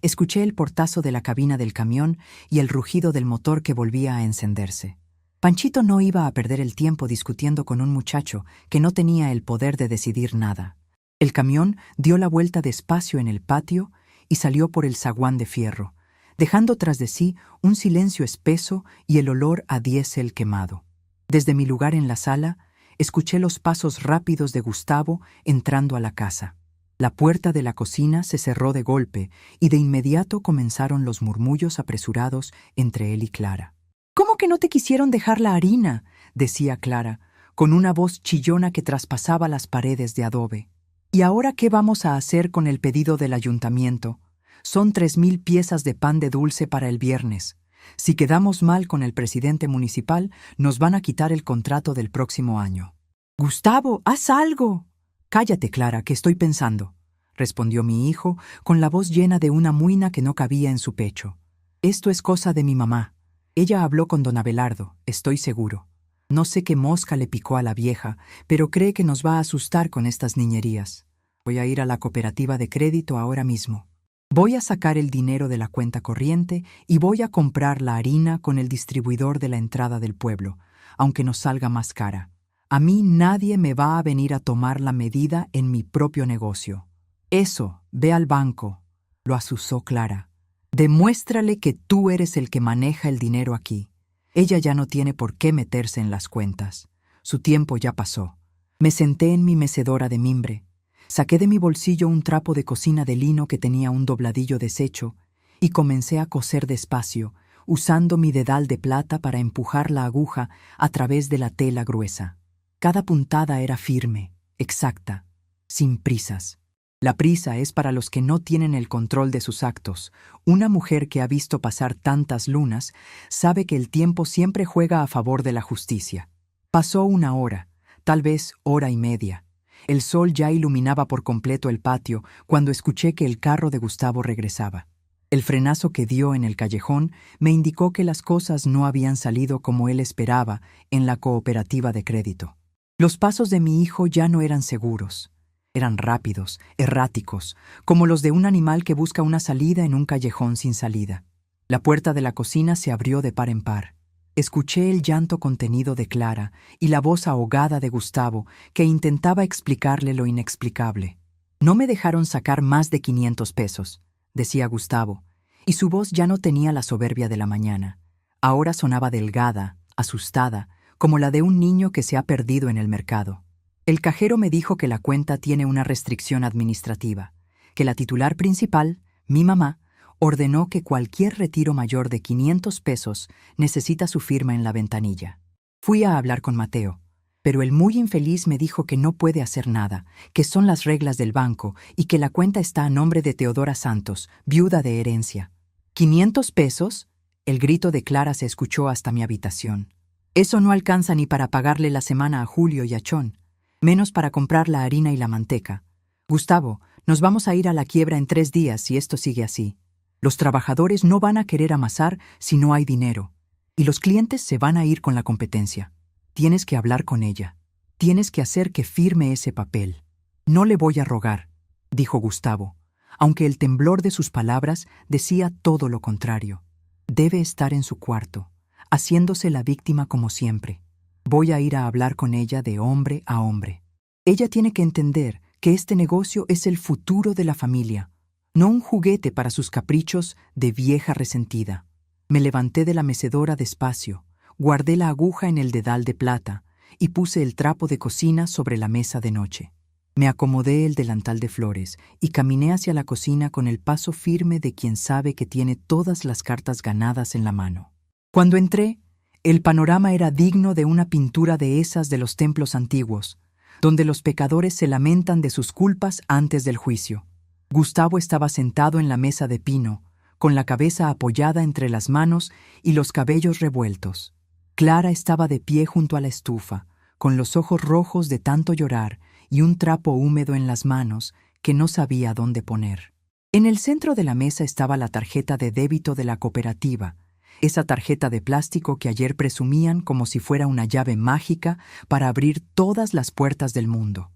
Escuché el portazo de la cabina del camión y el rugido del motor que volvía a encenderse. Panchito no iba a perder el tiempo discutiendo con un muchacho que no tenía el poder de decidir nada. El camión dio la vuelta despacio en el patio y salió por el zaguán de fierro, dejando tras de sí un silencio espeso y el olor a diésel quemado. Desde mi lugar en la sala, escuché los pasos rápidos de Gustavo entrando a la casa. La puerta de la cocina se cerró de golpe y de inmediato comenzaron los murmullos apresurados entre él y Clara. «¿Cómo que no te quisieron dejar la harina?», decía Clara, con una voz chillona que traspasaba las paredes de adobe. «¿Y ahora qué vamos a hacer con el pedido del ayuntamiento? Son 3,000 piezas de pan de dulce para el viernes. Si quedamos mal con el presidente municipal, nos van a quitar el contrato del próximo año». «Gustavo, haz algo». «Cállate, Clara, que estoy pensando», respondió mi hijo, con la voz llena de una muina que no cabía en su pecho. «Esto es cosa de mi mamá. Ella habló con don Abelardo, estoy seguro. No sé qué mosca le picó a la vieja, pero cree que nos va a asustar con estas niñerías. Voy a ir a la cooperativa de crédito ahora mismo. Voy a sacar el dinero de la cuenta corriente y voy a comprar la harina con el distribuidor de la entrada del pueblo, aunque nos salga más cara. A mí nadie me va a venir a tomar la medida en mi propio negocio». «Eso, ve al banco», lo azuzó Clara. «Demuéstrale que tú eres el que maneja el dinero aquí. Ella ya no tiene por qué meterse en las cuentas. Su tiempo ya pasó». Me senté en mi mecedora de mimbre. Saqué de mi bolsillo un trapo de cocina de lino que tenía un dobladillo deshecho y comencé a coser despacio, usando mi dedal de plata para empujar la aguja a través de la tela gruesa. Cada puntada era firme, exacta, sin prisas. La prisa es para los que no tienen el control de sus actos. Una mujer que ha visto pasar tantas lunas sabe que el tiempo siempre juega a favor de la justicia. Pasó una hora, tal vez hora y media. El sol ya iluminaba por completo el patio cuando escuché que el carro de Gustavo regresaba. El frenazo que dio en el callejón me indicó que las cosas no habían salido como él esperaba en la cooperativa de crédito. Los pasos de mi hijo ya no eran seguros. Eran rápidos, erráticos, como los de un animal que busca una salida en un callejón sin salida. La puerta de la cocina se abrió de par en par. Escuché el llanto contenido de Clara y la voz ahogada de Gustavo, que intentaba explicarle lo inexplicable. No me dejaron sacar más de 500 pesos, decía Gustavo, y su voz ya no tenía la soberbia de la mañana. Ahora sonaba delgada, asustada, como la de un niño que se ha perdido en el mercado. El cajero me dijo que la cuenta tiene una restricción administrativa, que la titular principal, mi mamá, ordenó que cualquier retiro mayor de 500 pesos necesita su firma en la ventanilla. Fui a hablar con Mateo, pero el muy infeliz me dijo que no puede hacer nada, que son las reglas del banco y que la cuenta está a nombre de Teodora Santos, viuda de herencia. ¿500 pesos? El grito de Clara se escuchó hasta mi habitación. Eso no alcanza ni para pagarle la semana a Julio y a Chon, menos para comprar la harina y la manteca. Gustavo, nos vamos a ir a la quiebra en 3 días si esto sigue así. Los trabajadores no van a querer amasar si no hay dinero, y los clientes se van a ir con la competencia. Tienes que hablar con ella. Tienes que hacer que firme ese papel. No le voy a rogar, dijo Gustavo, aunque el temblor de sus palabras decía todo lo contrario. Debe estar en su cuarto, haciéndose la víctima como siempre. Voy a ir a hablar con ella de hombre a hombre. Ella tiene que entender que este negocio es el futuro de la familia, no un juguete para sus caprichos de vieja resentida. Me levanté de la mecedora despacio, guardé la aguja en el dedal de plata y puse el trapo de cocina sobre la mesa de noche. Me acomodé el delantal de flores y caminé hacia la cocina con el paso firme de quien sabe que tiene todas las cartas ganadas en la mano. Cuando entré, el panorama era digno de una pintura de esas de los templos antiguos, donde los pecadores se lamentan de sus culpas antes del juicio. Gustavo estaba sentado en la mesa de pino, con la cabeza apoyada entre las manos y los cabellos revueltos. Clara estaba de pie junto a la estufa, con los ojos rojos de tanto llorar y un trapo húmedo en las manos que no sabía dónde poner. En el centro de la mesa estaba la tarjeta de débito de la cooperativa, esa tarjeta de plástico que ayer presumían como si fuera una llave mágica para abrir todas las puertas del mundo.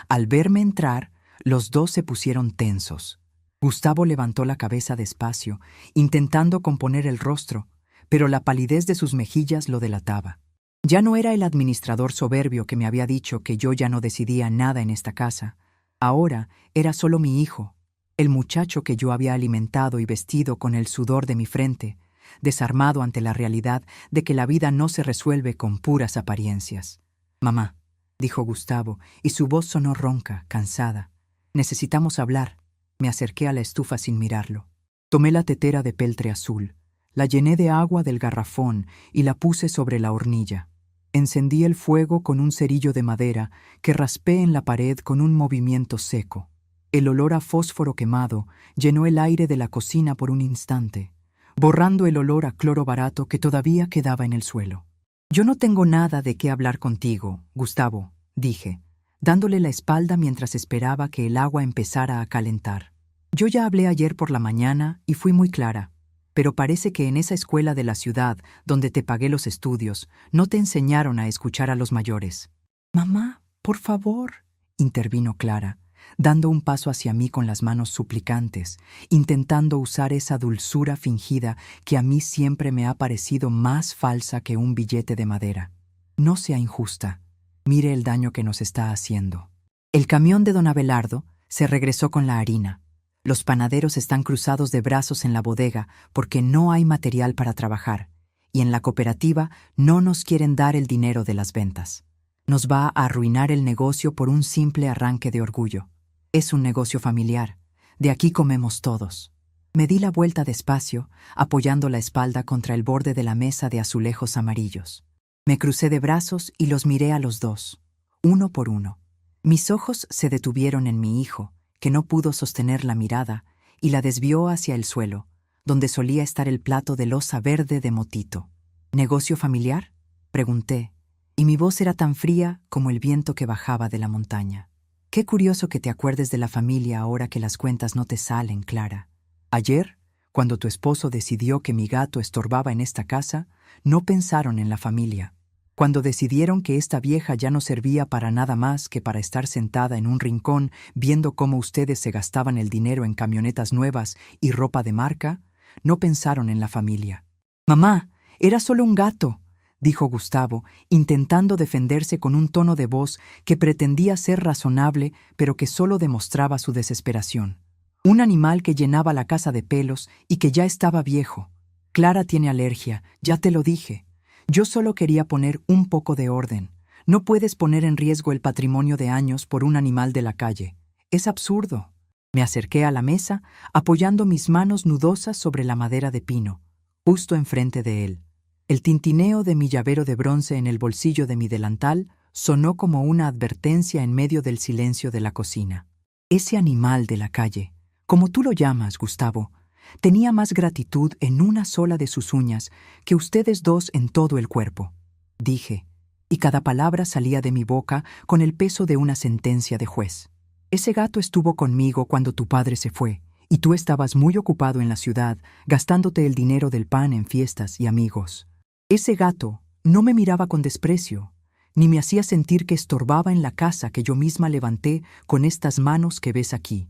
Al verme entrar, los dos se pusieron tensos. Gustavo levantó la cabeza despacio, intentando componer el rostro, pero la palidez de sus mejillas lo delataba. Ya no era el administrador soberbio que me había dicho que yo ya no decidía nada en esta casa. Ahora era solo mi hijo, el muchacho que yo había alimentado y vestido con el sudor de mi frente, desarmado ante la realidad de que la vida no se resuelve con puras apariencias. «Mamá», dijo Gustavo, y su voz sonó ronca, cansada. «Necesitamos hablar». Me acerqué a la estufa sin mirarlo. Tomé la tetera de peltre azul, la llené de agua del garrafón y la puse sobre la hornilla. Encendí el fuego con un cerillo de madera que raspé en la pared con un movimiento seco. El olor a fósforo quemado llenó el aire de la cocina por un instante, borrando el olor a cloro barato que todavía quedaba en el suelo. «Yo no tengo nada de qué hablar contigo, Gustavo», dije, dándole la espalda mientras esperaba que el agua empezara a calentar. «Yo ya hablé ayer por la mañana y fui muy clara, pero parece que en esa escuela de la ciudad donde te pagué los estudios no te enseñaron a escuchar a los mayores». «Mamá, por favor», intervino Clara, dando un paso hacia mí con las manos suplicantes, intentando usar esa dulzura fingida que a mí siempre me ha parecido más falsa que un billete de madera. «No sea injusta. Mire el daño que nos está haciendo». El camión de don Abelardo se regresó con la harina. Los panaderos están cruzados de brazos en la bodega porque no hay material para trabajar, y en la cooperativa no nos quieren dar el dinero de las ventas. Nos va a arruinar el negocio por un simple arranque de orgullo. Es un negocio familiar. De aquí comemos todos. Me di la vuelta despacio, apoyando la espalda contra el borde de la mesa de azulejos amarillos. Me crucé de brazos y los miré a los dos, uno por uno. Mis ojos se detuvieron en mi hijo, que no pudo sostener la mirada, y la desvió hacia el suelo, donde solía estar el plato de loza verde de Motito. ¿Negocio familiar?, pregunté, y mi voz era tan fría como el viento que bajaba de la montaña. Qué curioso que te acuerdes de la familia ahora que las cuentas no te salen, Clara. Ayer, cuando tu esposo decidió que mi gato estorbaba en esta casa, no pensaron en la familia. Cuando decidieron que esta vieja ya no servía para nada más que para estar sentada en un rincón viendo cómo ustedes se gastaban el dinero en camionetas nuevas y ropa de marca, no pensaron en la familia. «Mamá, era solo un gato», dijo Gustavo, intentando defenderse con un tono de voz que pretendía ser razonable, pero que solo demostraba su desesperación. Un animal que llenaba la casa de pelos y que ya estaba viejo. Clara tiene alergia, ya te lo dije. Yo solo quería poner un poco de orden. No puedes poner en riesgo el patrimonio de años por un animal de la calle. Es absurdo. Me acerqué a la mesa, apoyando mis manos nudosas sobre la madera de pino, justo enfrente de él. El tintineo de mi llavero de bronce en el bolsillo de mi delantal sonó como una advertencia en medio del silencio de la cocina. Ese animal de la calle, como tú lo llamas, Gustavo, tenía más gratitud en una sola de sus uñas que ustedes dos en todo el cuerpo, dije, y cada palabra salía de mi boca con el peso de una sentencia de juez. Ese gato estuvo conmigo cuando tu padre se fue, y tú estabas muy ocupado en la ciudad, gastándote el dinero del pan en fiestas y amigos. Ese gato no me miraba con desprecio, ni me hacía sentir que estorbaba en la casa que yo misma levanté con estas manos que ves aquí,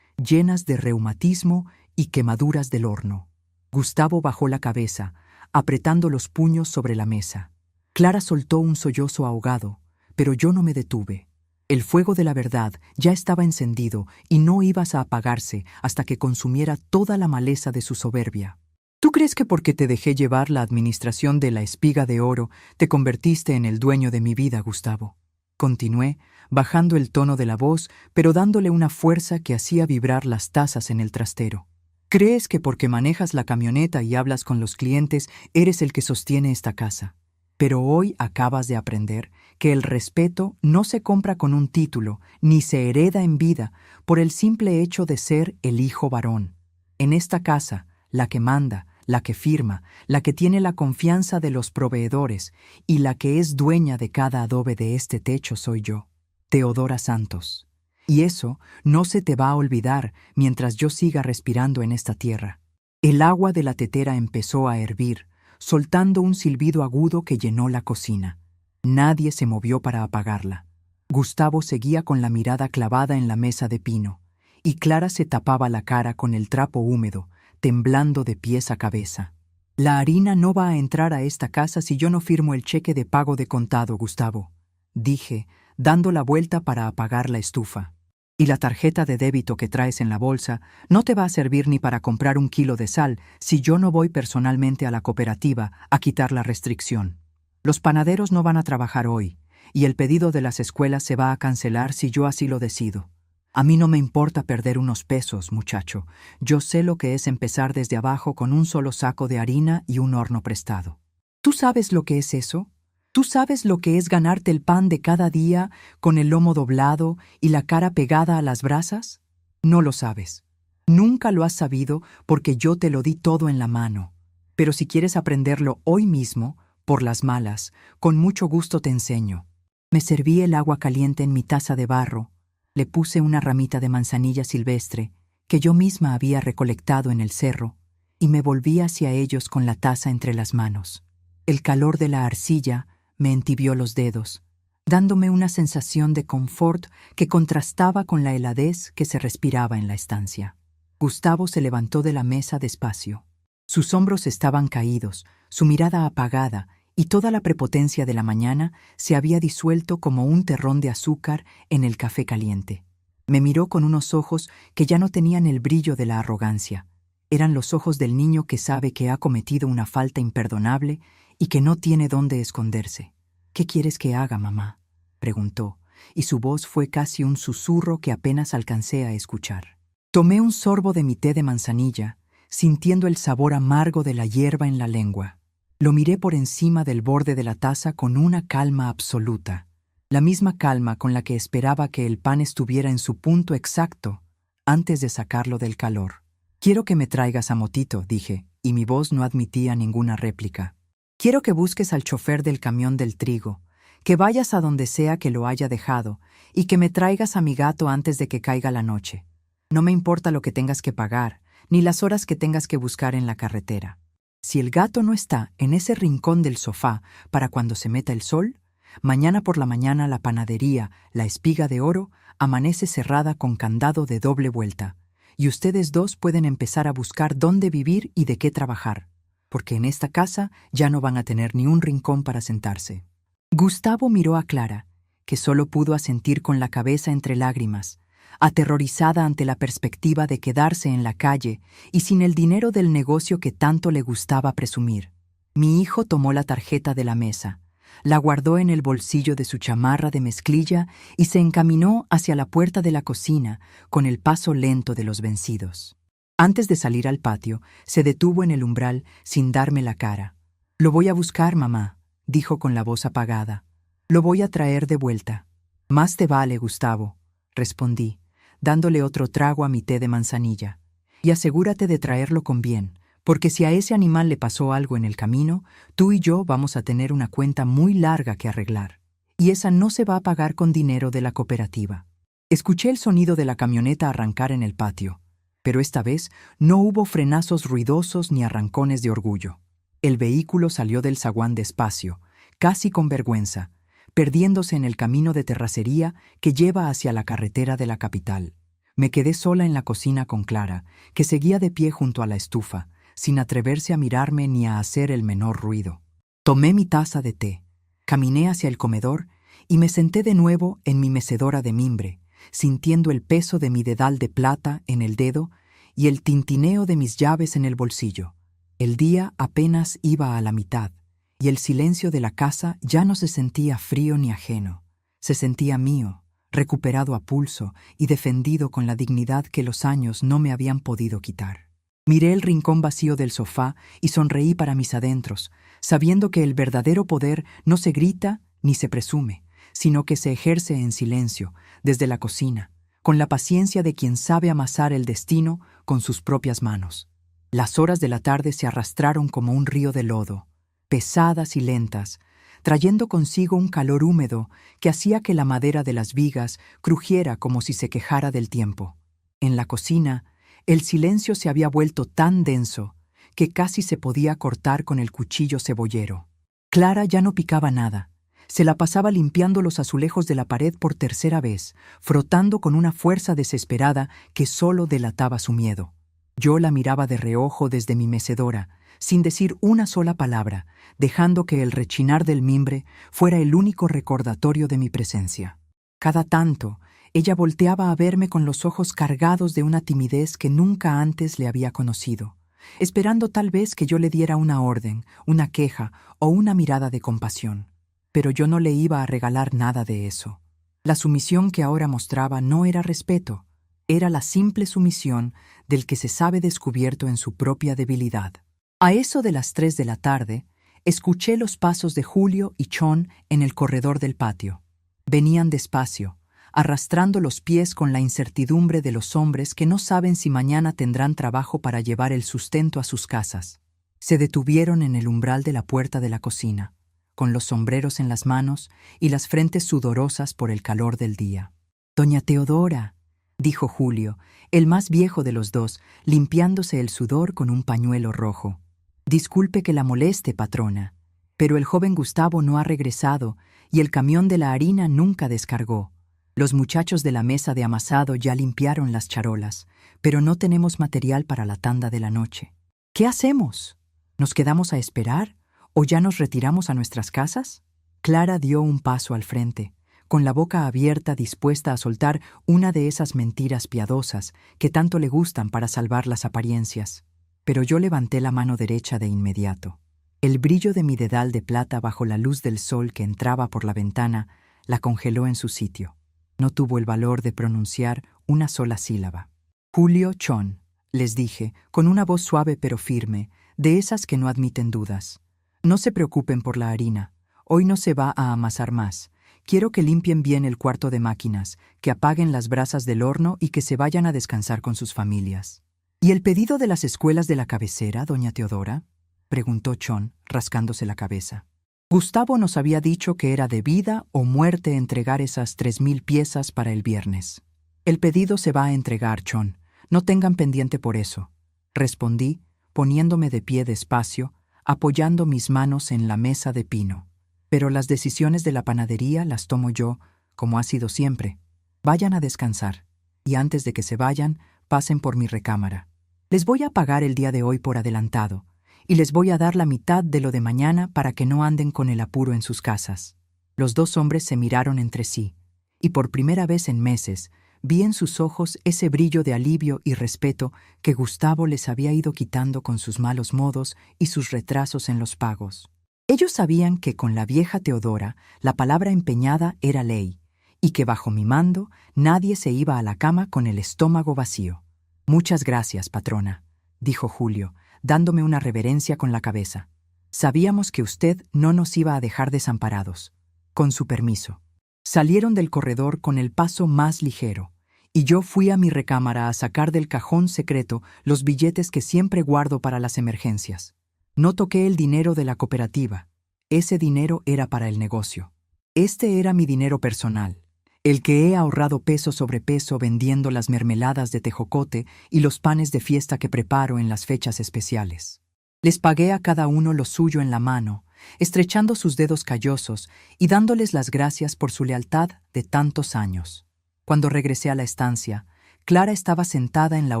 llenas de reumatismo y quemaduras del horno. Gustavo bajó la cabeza, apretando los puños sobre la mesa. Clara soltó un sollozo ahogado, pero yo no me detuve. El fuego de la verdad ya estaba encendido y no ibas a apagarse hasta que consumiera toda la maleza de su soberbia. ¿Tú crees que porque te dejé llevar la administración de la espiga de oro, te convertiste en el dueño de mi vida, Gustavo? Continué, bajando el tono de la voz, pero dándole una fuerza que hacía vibrar las tazas en el trastero. ¿Crees que porque manejas la camioneta y hablas con los clientes, eres el que sostiene esta casa? Pero hoy acabas de aprender que el respeto no se compra con un título, ni se hereda en vida por el simple hecho de ser el hijo varón. En esta casa, la que manda, la que firma, la que tiene la confianza de los proveedores y la que es dueña de cada adobe de este techo soy yo, Teodora Santos. Y eso no se te va a olvidar mientras yo siga respirando en esta tierra. El agua de la tetera empezó a hervir, soltando un silbido agudo que llenó la cocina. Nadie se movió para apagarla. Gustavo seguía con la mirada clavada en la mesa de pino, y Clara se tapaba la cara con el trapo húmedo, temblando de pies a cabeza. La harina no va a entrar a esta casa si yo no firmo el cheque de pago de contado, Gustavo, dije, dando la vuelta para apagar la estufa. Y la tarjeta de débito que traes en la bolsa no te va a servir ni para comprar 1 kilo de sal si yo no voy personalmente a la cooperativa a quitar la restricción. Los panaderos no van a trabajar hoy, y el pedido de las escuelas se va a cancelar si yo así lo decido. A mí no me importa perder unos pesos, muchacho. Yo sé lo que es empezar desde abajo con un solo saco de harina y un horno prestado. ¿Tú sabes lo que es eso? ¿Tú sabes lo que es ganarte el pan de cada día con el lomo doblado y la cara pegada a las brasas? No lo sabes. Nunca lo has sabido porque yo te lo di todo en la mano. Pero si quieres aprenderlo hoy mismo, por las malas, con mucho gusto te enseño. Me serví el agua caliente en mi taza de barro, le puse una ramita de manzanilla silvestre que yo misma había recolectado en el cerro y me volví hacia ellos con la taza entre las manos. El calor de la arcilla me entibió los dedos, dándome una sensación de confort que contrastaba con la heladez que se respiraba en la estancia. Gustavo se levantó de la mesa despacio. Sus hombros estaban caídos, su mirada apagada, y toda la prepotencia de la mañana se había disuelto como un terrón de azúcar en el café caliente. Me miró con unos ojos que ya no tenían el brillo de la arrogancia. Eran los ojos del niño que sabe que ha cometido una falta imperdonable y que no tiene dónde esconderse. «¿Qué quieres que haga, mamá?», preguntó, y su voz fue casi un susurro que apenas alcancé a escuchar. Tomé un sorbo de mi té de manzanilla, sintiendo el sabor amargo de la hierba en la lengua. Lo miré por encima del borde de la taza con una calma absoluta, la misma calma con la que esperaba que el pan estuviera en su punto exacto antes de sacarlo del calor. «Quiero que me traigas a Motito», dije, y mi voz no admitía ninguna réplica. «Quiero que busques al chofer del camión del trigo, que vayas a donde sea que lo haya dejado y que me traigas a mi gato antes de que caiga la noche. No me importa lo que tengas que pagar, ni las horas que tengas que buscar en la carretera. Si el gato no está en ese rincón del sofá para cuando se meta el sol, mañana por la mañana la panadería, la Espiga de Oro, amanece cerrada con candado de doble vuelta, y ustedes dos pueden empezar a buscar dónde vivir y de qué trabajar, porque en esta casa ya no van a tener ni un rincón para sentarse». Gustavo miró a Clara, que solo pudo asentir con la cabeza entre lágrimas, aterrorizada ante la perspectiva de quedarse en la calle y sin el dinero del negocio que tanto le gustaba presumir. Mi hijo tomó la tarjeta de la mesa, la guardó en el bolsillo de su chamarra de mezclilla y se encaminó hacia la puerta de la cocina con el paso lento de los vencidos. Antes de salir al patio, se detuvo en el umbral sin darme la cara. «Lo voy a buscar, mamá», dijo con la voz apagada. «Lo voy a traer de vuelta». «Más te vale, Gustavo», respondí, dándole otro trago a mi té de manzanilla. «Y asegúrate de traerlo con bien, porque si a ese animal le pasó algo en el camino, tú y yo vamos a tener una cuenta muy larga que arreglar. Y esa no se va a pagar con dinero de la cooperativa». Escuché el sonido de la camioneta arrancar en el patio, pero esta vez no hubo frenazos ruidosos ni arrancones de orgullo. El vehículo salió del zaguán despacio, casi con vergüenza, perdiéndose en el camino de terracería que lleva hacia la carretera de la capital. Me quedé sola en la cocina con Clara, que seguía de pie junto a la estufa, sin atreverse a mirarme ni a hacer el menor ruido. Tomé mi taza de té, caminé hacia el comedor y me senté de nuevo en mi mecedora de mimbre, sintiendo el peso de mi dedal de plata en el dedo y el tintineo de mis llaves en el bolsillo. El día apenas iba a la mitad, y el silencio de la casa ya no se sentía frío ni ajeno. Se sentía mío, recuperado a pulso y defendido con la dignidad que los años no me habían podido quitar. Miré el rincón vacío del sofá y sonreí para mis adentros, sabiendo que el verdadero poder no se grita ni se presume, sino que se ejerce en silencio, desde la cocina, con la paciencia de quien sabe amasar el destino con sus propias manos. Las horas de la tarde se arrastraron como un río de lodo, pesadas y lentas, trayendo consigo un calor húmedo que hacía que la madera de las vigas crujiera como si se quejara del tiempo. En la cocina, el silencio se había vuelto tan denso que casi se podía cortar con el cuchillo cebollero. Clara ya no picaba nada. Se la pasaba limpiando los azulejos de la pared por tercera vez, frotando con una fuerza desesperada que solo delataba su miedo. Yo la miraba de reojo desde mi mecedora, sin decir una sola palabra, dejando que el rechinar del mimbre fuera el único recordatorio de mi presencia. Cada tanto, ella volteaba a verme con los ojos cargados de una timidez que nunca antes le había conocido, esperando tal vez que yo le diera una orden, una queja o una mirada de compasión. Pero yo no le iba a regalar nada de eso. La sumisión que ahora mostraba no era respeto, era la simple sumisión del que se sabe descubierto en su propia debilidad. A eso de las 3 de la tarde, escuché los pasos de Julio y Chon en el corredor del patio. Venían despacio, arrastrando los pies con la incertidumbre de los hombres que no saben si mañana tendrán trabajo para llevar el sustento a sus casas. Se detuvieron en el umbral de la puerta de la cocina, con los sombreros en las manos y las frentes sudorosas por el calor del día. «Doña Teodora», dijo Julio, el más viejo de los dos, limpiándose el sudor con un pañuelo rojo. «Disculpe que la moleste, patrona, pero el joven Gustavo no ha regresado y el camión de la harina nunca descargó. Los muchachos de la mesa de amasado ya limpiaron las charolas, pero no tenemos material para la tanda de la noche. ¿Qué hacemos? ¿Nos quedamos a esperar o ya nos retiramos a nuestras casas?» Clara dio un paso al frente, con la boca abierta dispuesta a soltar una de esas mentiras piadosas que tanto le gustan para salvar las apariencias. Pero yo levanté la mano derecha de inmediato. El brillo de mi dedal de plata bajo la luz del sol que entraba por la ventana La congeló en su sitio. No tuvo el valor de pronunciar una sola sílaba. Julio Chon, les dije, con una voz suave pero firme, de esas que no admiten dudas. No se preocupen por la harina. Hoy no se va a amasar más. Quiero que limpien bien el cuarto de máquinas, que apaguen las brasas del horno y que se vayan a descansar con sus familias. ¿Y el pedido de las escuelas de la cabecera, doña Teodora?, preguntó Chon, rascándose la cabeza. Gustavo nos había dicho que era de vida o muerte entregar esas 3,000 piezas para el viernes. El pedido se va a entregar, Chon. No tengan pendiente por eso, respondí, poniéndome de pie despacio, apoyando mis manos en la mesa de pino. Pero las decisiones de la panadería las tomo yo, como ha sido siempre. Vayan a descansar, y antes de que se vayan, pasen por mi recámara. Les voy a pagar el día de hoy por adelantado, y les voy a dar la mitad de lo de mañana para que no anden con el apuro en sus casas. Los dos hombres se miraron entre sí, y por primera vez en meses vi en sus ojos ese brillo de alivio y respeto que Gustavo les había ido quitando con sus malos modos y sus retrasos en los pagos. Ellos sabían que con la vieja Teodora la palabra empeñada era ley, y que bajo mi mando nadie se iba a la cama con el estómago vacío. «Muchas gracias, patrona», dijo Julio, dándome una reverencia con la cabeza. «Sabíamos que usted no nos iba a dejar desamparados. Con su permiso». Salieron del corredor con el paso más ligero, y yo fui a mi recámara a sacar del cajón secreto los billetes que siempre guardo para las emergencias. No toqué el dinero de la cooperativa. Ese dinero era para el negocio. Este era mi dinero personal, el que he ahorrado peso sobre peso vendiendo las mermeladas de tejocote y los panes de fiesta que preparo en las fechas especiales. Les pagué a cada uno lo suyo en la mano, estrechando sus dedos callosos y dándoles las gracias por su lealtad de tantos años. Cuando regresé a la estancia, Clara estaba sentada en la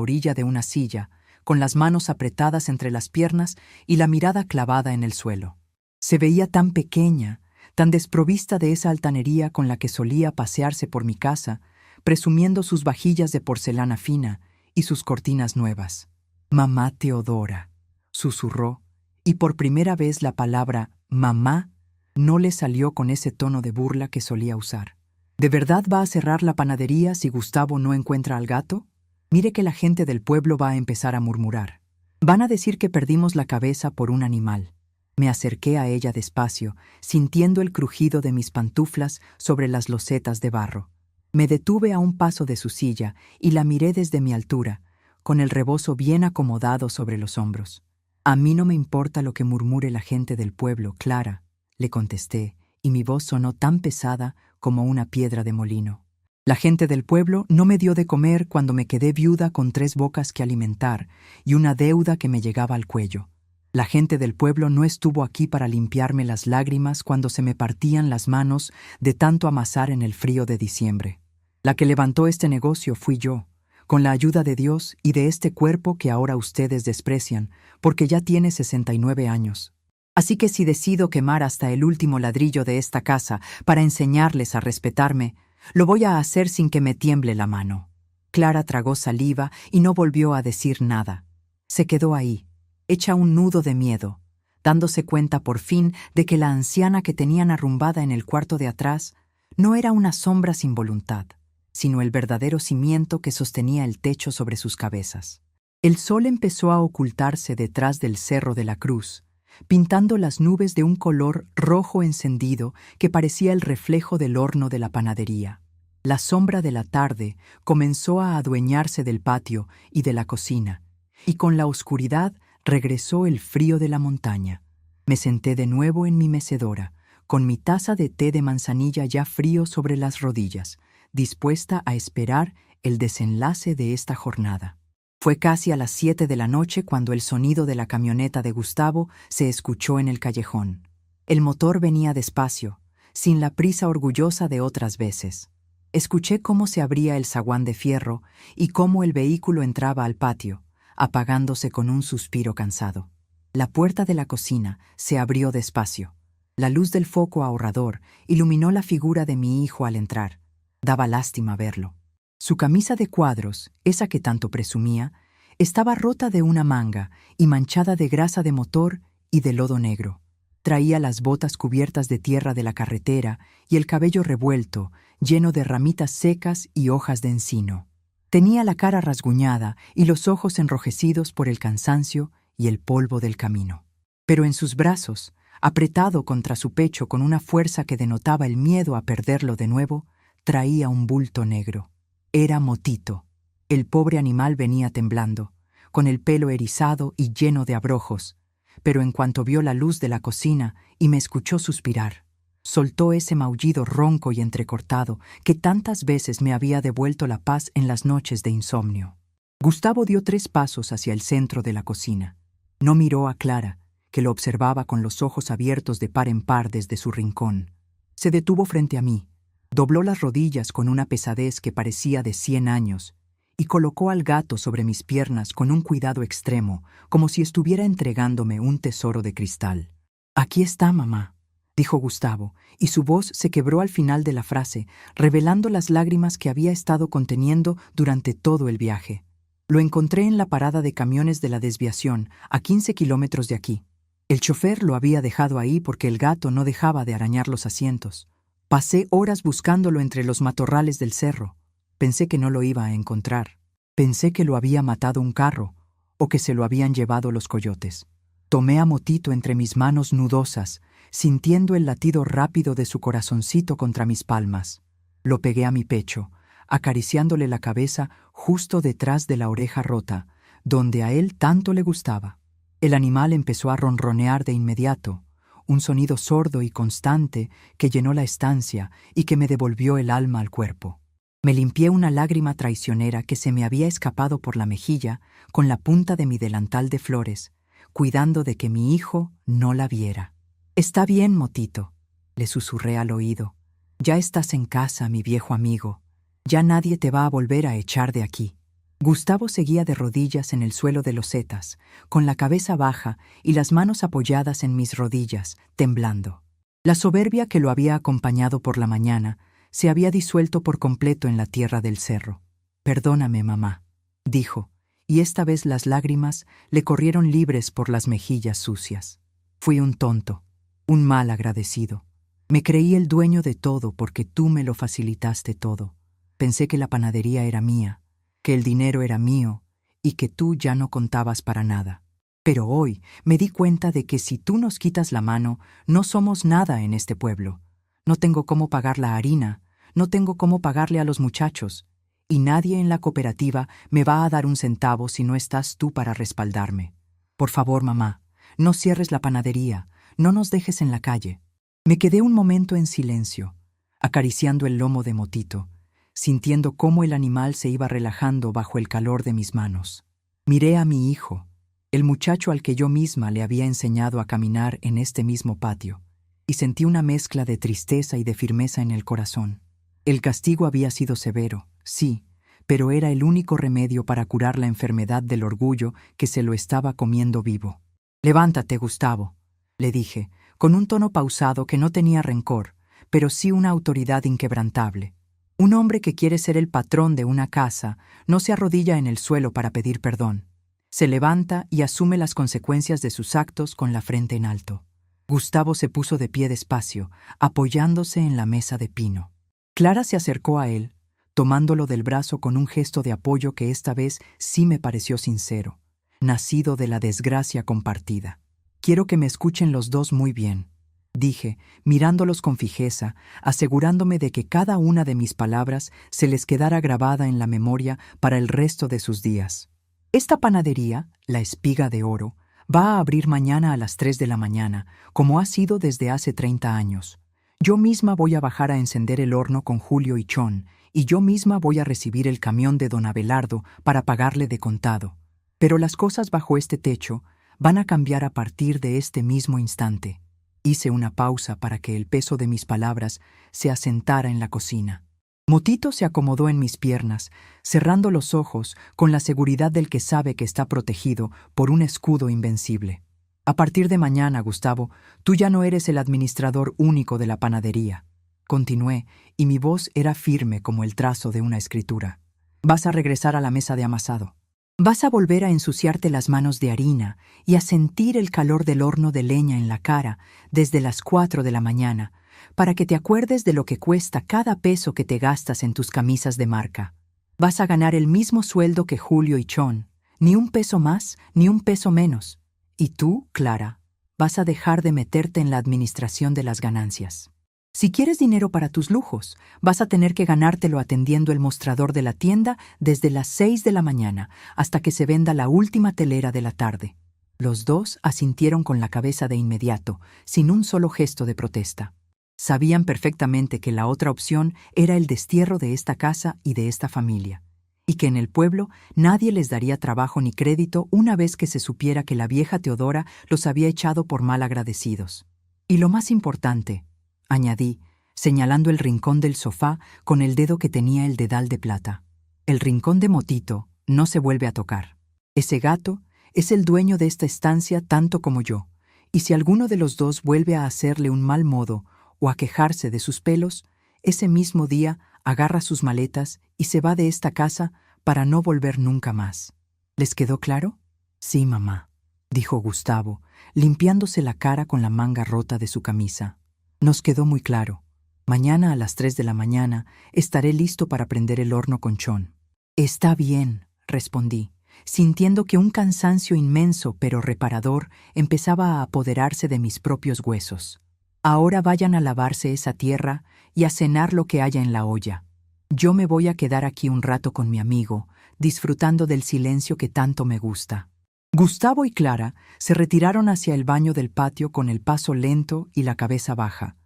orilla de una silla, con las manos apretadas entre las piernas y la mirada clavada en el suelo. Se veía tan pequeña, tan desprovista de esa altanería con la que solía pasearse por mi casa, presumiendo sus vajillas de porcelana fina y sus cortinas nuevas. «Mamá Teodora», susurró, y por primera vez la palabra «mamá» no le salió con ese tono de burla que solía usar. ¿De verdad va a cerrar la panadería si Gustavo no encuentra al gato? Mire que la gente del pueblo va a empezar a murmurar. Van a decir que perdimos la cabeza por un animal. Me acerqué a ella despacio, sintiendo el crujido de mis pantuflas sobre las losetas de barro. Me detuve a un paso de su silla y la miré desde mi altura, con el rebozo bien acomodado sobre los hombros. «A mí no me importa lo que murmure la gente del pueblo, Clara», le contesté, y mi voz sonó tan pesada como una piedra de molino. «La gente del pueblo no me dio de comer cuando me quedé viuda con 3 bocas que alimentar y una deuda que me llegaba al cuello. La gente del pueblo no estuvo aquí para limpiarme las lágrimas cuando se me partían las manos de tanto amasar en el frío de diciembre. La que levantó este negocio fui yo, con la ayuda de Dios y de este cuerpo que ahora ustedes desprecian, porque ya tiene 69 años. Así que si decido quemar hasta el último ladrillo de esta casa para enseñarles a respetarme, lo voy a hacer sin que me tiemble la mano». Clara tragó saliva y no volvió a decir nada. Se quedó ahí, hecha un nudo de miedo, dándose cuenta por fin de que la anciana que tenían arrumbada en el cuarto de atrás no era una sombra sin voluntad, sino el verdadero cimiento que sostenía el techo sobre sus cabezas. El sol empezó a ocultarse detrás del Cerro de la Cruz, pintando las nubes de un color rojo encendido que parecía el reflejo del horno de la panadería. La sombra de la tarde comenzó a adueñarse del patio y de la cocina, y con la oscuridad regresó el frío de la montaña. Me senté de nuevo en mi mecedora, con mi taza de té de manzanilla ya frío sobre las rodillas, dispuesta a esperar el desenlace de esta jornada. Fue casi a las 7 de la noche cuando el sonido de la camioneta de Gustavo se escuchó en el callejón. El motor venía despacio, sin la prisa orgullosa de otras veces. Escuché cómo se abría el zaguán de fierro y cómo el vehículo entraba al patio, apagándose con un suspiro cansado. La puerta de la cocina se abrió despacio. La luz del foco ahorrador iluminó la figura de mi hijo al entrar. Daba lástima verlo. Su camisa de cuadros, esa que tanto presumía, estaba rota de una manga y manchada de grasa de motor y de lodo negro. Traía las botas cubiertas de tierra de la carretera y el cabello revuelto, lleno de ramitas secas y hojas de encino. Tenía la cara rasguñada y los ojos enrojecidos por el cansancio y el polvo del camino. Pero en sus brazos, apretado contra su pecho con una fuerza que denotaba el miedo a perderlo de nuevo, traía un bulto negro. Era Motito. El pobre animal venía temblando, con el pelo erizado y lleno de abrojos, pero en cuanto vio la luz de la cocina y me escuchó suspirar, soltó ese maullido ronco y entrecortado que tantas veces me había devuelto la paz en las noches de insomnio. Gustavo dio 3 pasos hacia el centro de la cocina. No miró a Clara, que lo observaba con los ojos abiertos de par en par desde su rincón. Se detuvo frente a mí, dobló las rodillas con una pesadez que parecía de 100 años, y colocó al gato sobre mis piernas con un cuidado extremo, como si estuviera entregándome un tesoro de cristal. «Aquí está, mamá», dijo Gustavo, y su voz se quebró al final de la frase, revelando las lágrimas que había estado conteniendo durante todo el viaje. Lo encontré en la parada de camiones de la desviación, a 15 kilómetros de aquí. El chofer lo había dejado ahí porque el gato no dejaba de arañar los asientos. Pasé horas buscándolo entre los matorrales del cerro. Pensé que no lo iba a encontrar. Pensé que lo había matado un carro o que se lo habían llevado los coyotes. Tomé a Motito entre mis manos nudosas, sintiendo el latido rápido de su corazoncito contra mis palmas. Lo pegué a mi pecho, acariciándole la cabeza justo detrás de la oreja rota, donde a él tanto le gustaba. El animal empezó a ronronear de inmediato, un sonido sordo y constante que llenó la estancia y que me devolvió el alma al cuerpo. Me limpié una lágrima traicionera que se me había escapado por la mejilla con la punta de mi delantal de flores, cuidando de que mi hijo no la viera. «Está bien, Motito», le susurré al oído. «Ya estás en casa, mi viejo amigo. Ya nadie te va a volver a echar de aquí». Gustavo seguía de rodillas en el suelo de losetas, con la cabeza baja y las manos apoyadas en mis rodillas, temblando. La soberbia que lo había acompañado por la mañana se había disuelto por completo en la tierra del cerro. «Perdóname, mamá», dijo, y esta vez las lágrimas le corrieron libres por las mejillas sucias. «Fui un tonto, un mal agradecido. Me creí el dueño de todo porque tú me lo facilitaste todo. Pensé que la panadería era mía, que el dinero era mío y que tú ya no contabas para nada. Pero hoy me di cuenta de que si tú nos quitas la mano, no somos nada en este pueblo. No tengo cómo pagar la harina, no tengo cómo pagarle a los muchachos, y nadie en la cooperativa me va a dar un centavo si no estás tú para respaldarme. Por favor, mamá, no cierres la panadería, no nos dejes en la calle». Me quedé un momento en silencio, acariciando el lomo de Motito, sintiendo cómo el animal se iba relajando bajo el calor de mis manos. Miré a mi hijo, el muchacho al que yo misma le había enseñado a caminar en este mismo patio, y sentí una mezcla de tristeza y de firmeza en el corazón. El castigo había sido severo, sí, pero era el único remedio para curar la enfermedad del orgullo que se lo estaba comiendo vivo. «Levántate, Gustavo», le dije, con un tono pausado que no tenía rencor, pero sí una autoridad inquebrantable. Un hombre que quiere ser el patrón de una casa no se arrodilla en el suelo para pedir perdón. Se levanta y asume las consecuencias de sus actos con la frente en alto. Gustavo se puso de pie despacio, apoyándose en la mesa de pino. Clara se acercó a él, tomándolo del brazo con un gesto de apoyo que esta vez sí me pareció sincero, nacido de la desgracia compartida. «Quiero que me escuchen los dos muy bien», dije, mirándolos con fijeza, asegurándome de que cada una de mis palabras se les quedara grabada en la memoria para el resto de sus días. «Esta panadería, La Espiga de Oro, va a abrir mañana a las 3 de la mañana, como ha sido desde hace 30 años. Yo misma voy a bajar a encender el horno con Julio y Chon, y yo misma voy a recibir el camión de don Abelardo para pagarle de contado. Pero las cosas bajo este techo van a cambiar a partir de este mismo instante». Hice una pausa para que el peso de mis palabras se asentara en la cocina. Motito se acomodó en mis piernas, cerrando los ojos con la seguridad del que sabe que está protegido por un escudo invencible. «A partir de mañana, Gustavo, tú ya no eres el administrador único de la panadería», continué, y mi voz era firme como el trazo de una escritura. «Vas a regresar a la mesa de amasado. Vas a volver a ensuciarte las manos de harina y a sentir el calor del horno de leña en la cara desde las 4 de la mañana, para que te acuerdes de lo que cuesta cada peso que te gastas en tus camisas de marca. Vas a ganar el mismo sueldo que Julio y Chon, ni un peso más, ni un peso menos. Y tú, Clara, vas a dejar de meterte en la administración de las ganancias. Si quieres dinero para tus lujos, vas a tener que ganártelo atendiendo el mostrador de la tienda desde las 6 de la mañana hasta que se venda la última telera de la tarde. Los dos asintieron con la cabeza de inmediato, sin un solo gesto de protesta. Sabían perfectamente que la otra opción era el destierro de esta casa y de esta familia, y que en el pueblo nadie les daría trabajo ni crédito una vez que se supiera que la vieja Teodora los había echado por mal agradecidos. Y lo más importante, añadí, señalando el rincón del sofá con el dedo que tenía el dedal de plata. El rincón de Motito no se vuelve a tocar. Ese gato es el dueño de esta estancia tanto como yo, y si alguno de los dos vuelve a hacerle un mal modo o a quejarse de sus pelos, ese mismo día agarra sus maletas y se va de esta casa para no volver nunca más. ¿Les quedó claro? Sí, mamá, dijo Gustavo, limpiándose la cara con la manga rota de su camisa. Nos quedó muy claro. Mañana a las 3 de la mañana estaré listo para prender el horno con Chon. Está bien, respondí, sintiendo que un cansancio inmenso pero reparador empezaba a apoderarse de mis propios huesos. Ahora vayan a lavarse esa tierra y a cenar lo que haya en la olla. Yo me voy a quedar aquí un rato con mi amigo, disfrutando del silencio que tanto me gusta. Gustavo y Clara se retiraron hacia el baño del patio con el paso lento y la cabeza baja,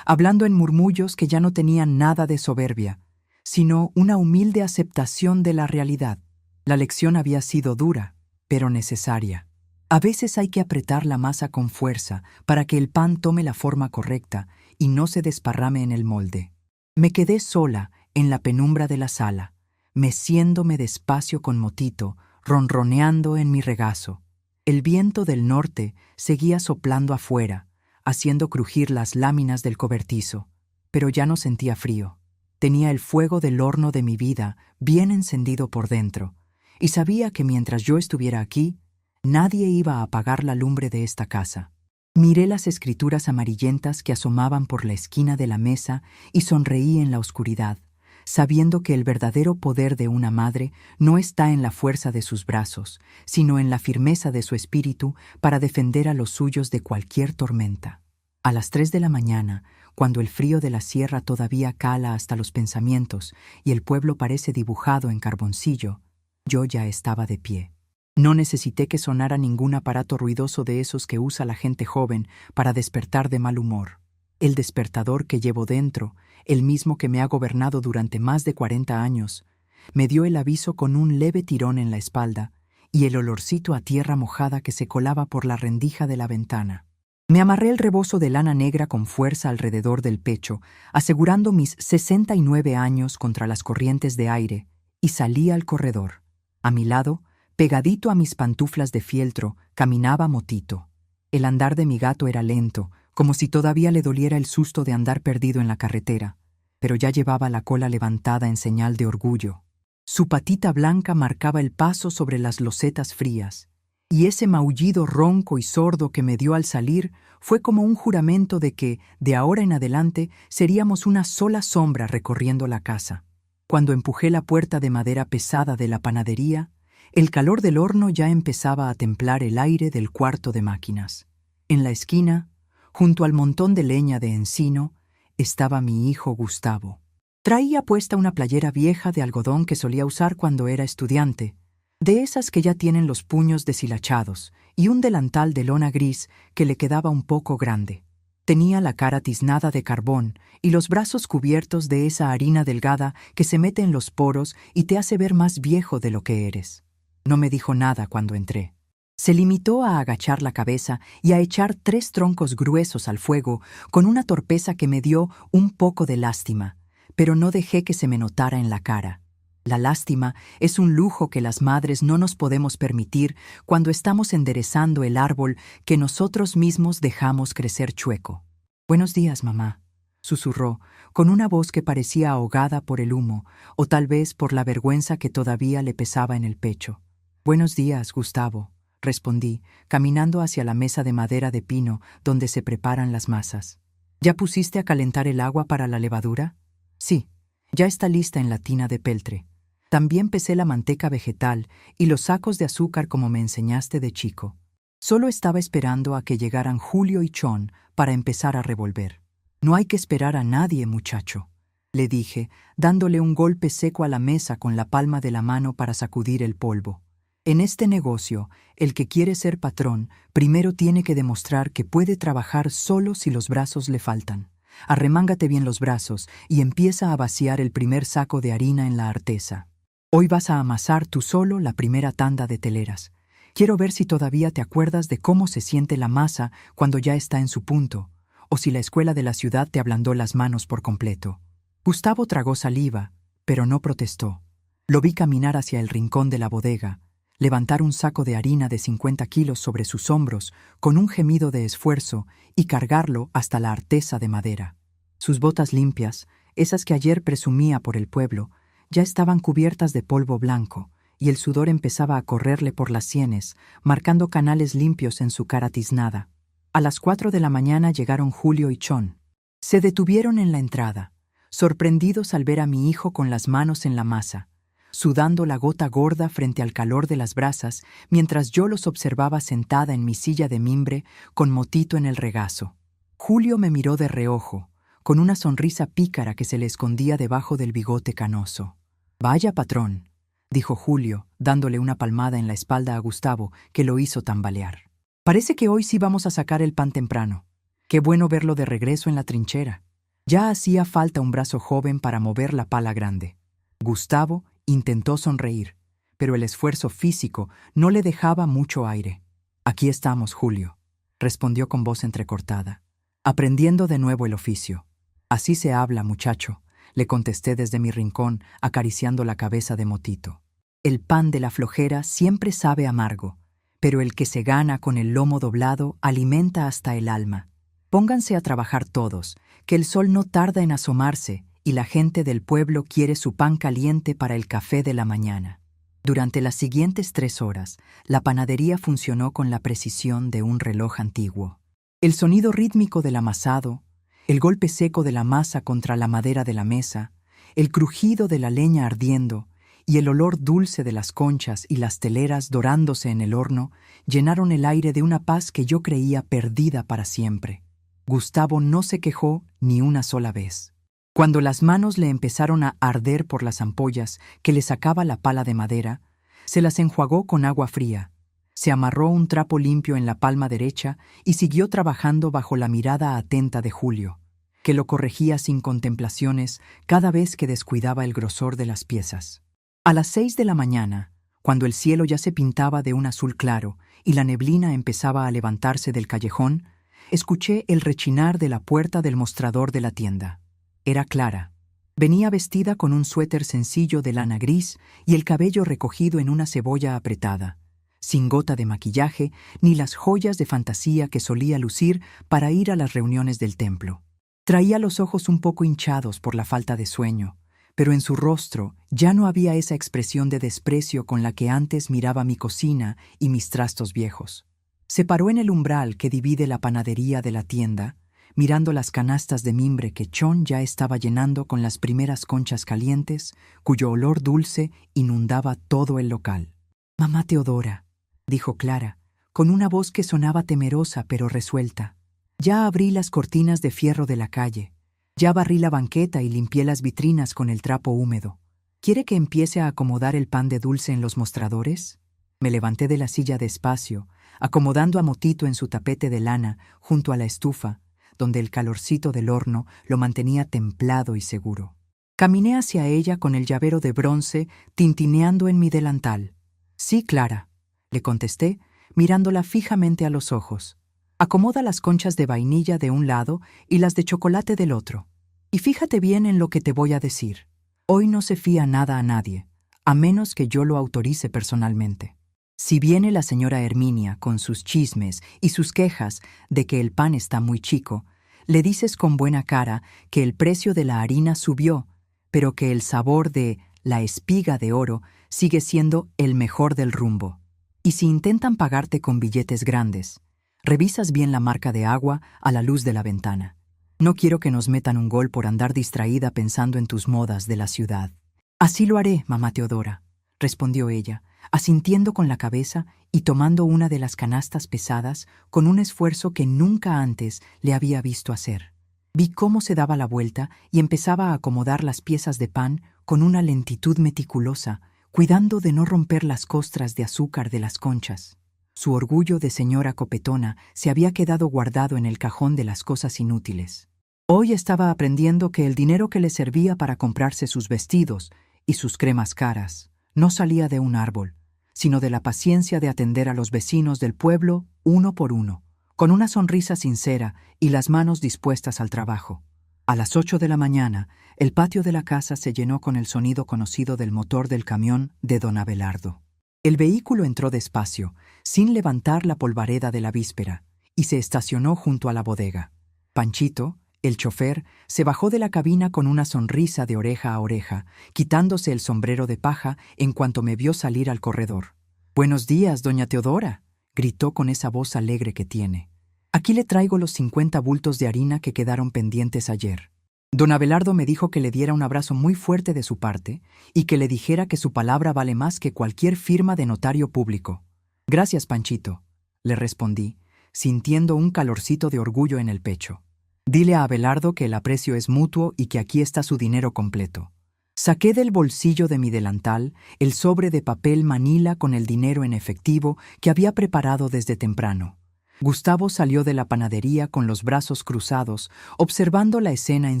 hablando en murmullos que ya no tenían nada de soberbia, sino una humilde aceptación de la realidad. La lección había sido dura, pero necesaria. A veces hay que apretar la masa con fuerza para que el pan tome la forma correcta y no se desparrame en el molde. Me quedé sola en la penumbra de la sala, meciéndome despacio con Motito, ronroneando en mi regazo. El viento del norte seguía soplando afuera, haciendo crujir las láminas del cobertizo, pero ya no sentía frío. Tenía el fuego del horno de mi vida bien encendido por dentro, y sabía que mientras yo estuviera aquí, nadie iba a apagar la lumbre de esta casa. Miré las escrituras amarillentas que asomaban por la esquina de la mesa y sonreí en la oscuridad, sabiendo que el verdadero poder de una madre no está en la fuerza de sus brazos, sino en la firmeza de su espíritu para defender a los suyos de cualquier tormenta. A las 3 de la mañana, cuando el frío de la sierra todavía cala hasta los pensamientos y el pueblo parece dibujado en carboncillo, yo ya estaba de pie. No necesité que sonara ningún aparato ruidoso de esos que usa la gente joven para despertar de mal humor. El despertador que llevo dentro, el mismo que me ha gobernado durante más de 40 años, me dio el aviso con un leve tirón en la espalda y el olorcito a tierra mojada que se colaba por la rendija de la ventana. Me amarré el rebozo de lana negra con fuerza alrededor del pecho, asegurando mis 69 años contra las corrientes de aire, y salí al corredor. A mi lado, pegadito a mis pantuflas de fieltro, caminaba Motito. El andar de mi gato era lento, como si todavía le doliera el susto de andar perdido en la carretera, pero ya llevaba la cola levantada en señal de orgullo. Su patita blanca marcaba el paso sobre las losetas frías, y ese maullido ronco y sordo que me dio al salir fue como un juramento de que, de ahora en adelante, seríamos una sola sombra recorriendo la casa. Cuando empujé la puerta de madera pesada de la panadería, el calor del horno ya empezaba a templar el aire del cuarto de máquinas. En la esquina, junto al montón de leña de encino, estaba mi hijo Gustavo. Traía puesta una playera vieja de algodón que solía usar cuando era estudiante, de esas que ya tienen los puños deshilachados, y un delantal de lona gris que le quedaba un poco grande. Tenía la cara tiznada de carbón y los brazos cubiertos de esa harina delgada que se mete en los poros y te hace ver más viejo de lo que eres. No me dijo nada cuando entré. Se limitó a agachar la cabeza y a echar 3 troncos gruesos al fuego con una torpeza que me dio un poco de lástima, pero no dejé que se me notara en la cara. La lástima es un lujo que las madres no nos podemos permitir cuando estamos enderezando el árbol que nosotros mismos dejamos crecer chueco. «Buenos días, mamá», susurró, con una voz que parecía ahogada por el humo, o tal vez por la vergüenza que todavía le pesaba en el pecho. Buenos días, Gustavo, respondí, caminando hacia la mesa de madera de pino donde se preparan las masas. ¿Ya pusiste a calentar el agua para la levadura? Sí, ya está lista en la tina de peltre. También pesé la manteca vegetal y los sacos de azúcar como me enseñaste de chico. Solo estaba esperando a que llegaran Julio y Chon para empezar a revolver. No hay que esperar a nadie, muchacho, le dije, dándole un golpe seco a la mesa con la palma de la mano para sacudir el polvo. En este negocio, el que quiere ser patrón primero tiene que demostrar que puede trabajar solo si los brazos le faltan. Arremángate bien los brazos y empieza a vaciar el primer saco de harina en la artesa. Hoy vas a amasar tú solo la primera tanda de teleras. Quiero ver si todavía te acuerdas de cómo se siente la masa cuando ya está en su punto, o si la escuela de la ciudad te ablandó las manos por completo. Gustavo tragó saliva, pero no protestó. Lo vi caminar hacia el rincón de la bodega, levantar un saco de harina de 50 kilos sobre sus hombros con un gemido de esfuerzo y cargarlo hasta la artesa de madera. Sus botas limpias, esas que ayer presumía por el pueblo, ya estaban cubiertas de polvo blanco, y el sudor empezaba a correrle por las sienes, marcando canales limpios en su cara tiznada. A las 4 de la mañana llegaron Julio y Chon. Se detuvieron en la entrada, sorprendidos al ver a mi hijo con las manos en la masa, sudando la gota gorda frente al calor de las brasas, mientras yo los observaba sentada en mi silla de mimbre con Motito en el regazo. Julio me miró de reojo, con una sonrisa pícara que se le escondía debajo del bigote canoso. «Vaya, patrón», dijo Julio, dándole una palmada en la espalda a Gustavo, que lo hizo tambalear. «Parece que hoy sí vamos a sacar el pan temprano. Qué bueno verlo de regreso en la trinchera. Ya hacía falta un brazo joven para mover la pala grande». Gustavo intentó sonreír, pero el esfuerzo físico no le dejaba mucho aire. «Aquí estamos, Julio», respondió con voz entrecortada, aprendiendo de nuevo el oficio. «Así se habla, muchacho», le contesté desde mi rincón, acariciando la cabeza de Motito. «El pan de la flojera siempre sabe amargo, pero el que se gana con el lomo doblado alimenta hasta el alma. Pónganse a trabajar todos, que el sol no tarda en asomarse y la gente del pueblo quiere su pan caliente para el café de la mañana». Durante las siguientes 3 horas, la panadería funcionó con la precisión de un reloj antiguo. El sonido rítmico del amasado, el golpe seco de la masa contra la madera de la mesa, el crujido de la leña ardiendo y el olor dulce de las conchas y las teleras dorándose en el horno llenaron el aire de una paz que yo creía perdida para siempre. Gustavo no se quejó ni una sola vez. Cuando las manos le empezaron a arder por las ampollas que le sacaba la pala de madera, se las enjuagó con agua fría. Se amarró un trapo limpio en la palma derecha y siguió trabajando bajo la mirada atenta de Julio, que lo corregía sin contemplaciones cada vez que descuidaba el grosor de las piezas. A las 6 de la mañana, cuando el cielo ya se pintaba de un azul claro y la neblina empezaba a levantarse del callejón, escuché el rechinar de la puerta del mostrador de la tienda. Era Clara. Venía vestida con un suéter sencillo de lana gris y el cabello recogido en una cebolla apretada, sin gota de maquillaje ni las joyas de fantasía que solía lucir para ir a las reuniones del templo. Traía los ojos un poco hinchados por la falta de sueño, pero en su rostro ya no había esa expresión de desprecio con la que antes miraba mi cocina y mis trastos viejos. Se paró en el umbral que divide la panadería de la tienda, mirando las canastas de mimbre que Chon ya estaba llenando con las primeras conchas calientes, cuyo olor dulce inundaba todo el local. «Mamá Teodora», dijo Clara, con una voz que sonaba temerosa pero resuelta. «Ya abrí las cortinas de fierro de la calle. Ya barrí la banqueta y limpié las vitrinas con el trapo húmedo. ¿Quiere que empiece a acomodar el pan de dulce en los mostradores?» Me levanté de la silla despacio, acomodando a Motito en su tapete de lana junto a la estufa, donde el calorcito del horno lo mantenía templado y seguro. Caminé hacia ella con el llavero de bronce tintineando en mi delantal. «Sí, Clara», le contesté, mirándola fijamente a los ojos. «Acomoda las conchas de vainilla de un lado y las de chocolate del otro. Y fíjate bien en lo que te voy a decir. Hoy no se fía nada a nadie, a menos que yo lo autorice personalmente. Si viene la señora Herminia con sus chismes y sus quejas de que el pan está muy chico, le dices con buena cara que el precio de la harina subió, pero que el sabor de la espiga de oro sigue siendo el mejor del rumbo. Y si intentan pagarte con billetes grandes, revisas bien la marca de agua a la luz de la ventana. No quiero que nos metan un gol por andar distraída pensando en tus modas de la ciudad. Así lo haré, mamá Teodora, respondió ella, asintiendo con la cabeza y tomando una de las canastas pesadas con un esfuerzo que nunca antes le había visto hacer. Vi cómo se daba la vuelta y empezaba a acomodar las piezas de pan con una lentitud meticulosa, cuidando de no romper las costras de azúcar de las conchas. Su orgullo de señora copetona se había quedado guardado en el cajón de las cosas inútiles. Hoy estaba aprendiendo que el dinero que le servía para comprarse sus vestidos y sus cremas caras no salía de un árbol, sino de la paciencia de atender a los vecinos del pueblo uno por uno, con una sonrisa sincera y las manos dispuestas al trabajo. A las 8 de la mañana, el patio de la casa se llenó con el sonido conocido del motor del camión de don Abelardo. El vehículo entró despacio, sin levantar la polvareda de la víspera, y se estacionó junto a la bodega. Panchito, el chofer, se bajó de la cabina con una sonrisa de oreja a oreja, quitándose el sombrero de paja en cuanto me vio salir al corredor. «Buenos días, doña Teodora», gritó con esa voz alegre que tiene. «Aquí le traigo los 50 bultos de harina que quedaron pendientes ayer». Don Abelardo me dijo que le diera un abrazo muy fuerte de su parte y que le dijera que su palabra vale más que cualquier firma de notario público. «Gracias, Panchito», le respondí, sintiendo un calorcito de orgullo en el pecho. «Dile a Abelardo que el aprecio es mutuo y que aquí está su dinero completo». Saqué del bolsillo de mi delantal el sobre de papel manila con el dinero en efectivo que había preparado desde temprano. Gustavo salió de la panadería con los brazos cruzados, observando la escena en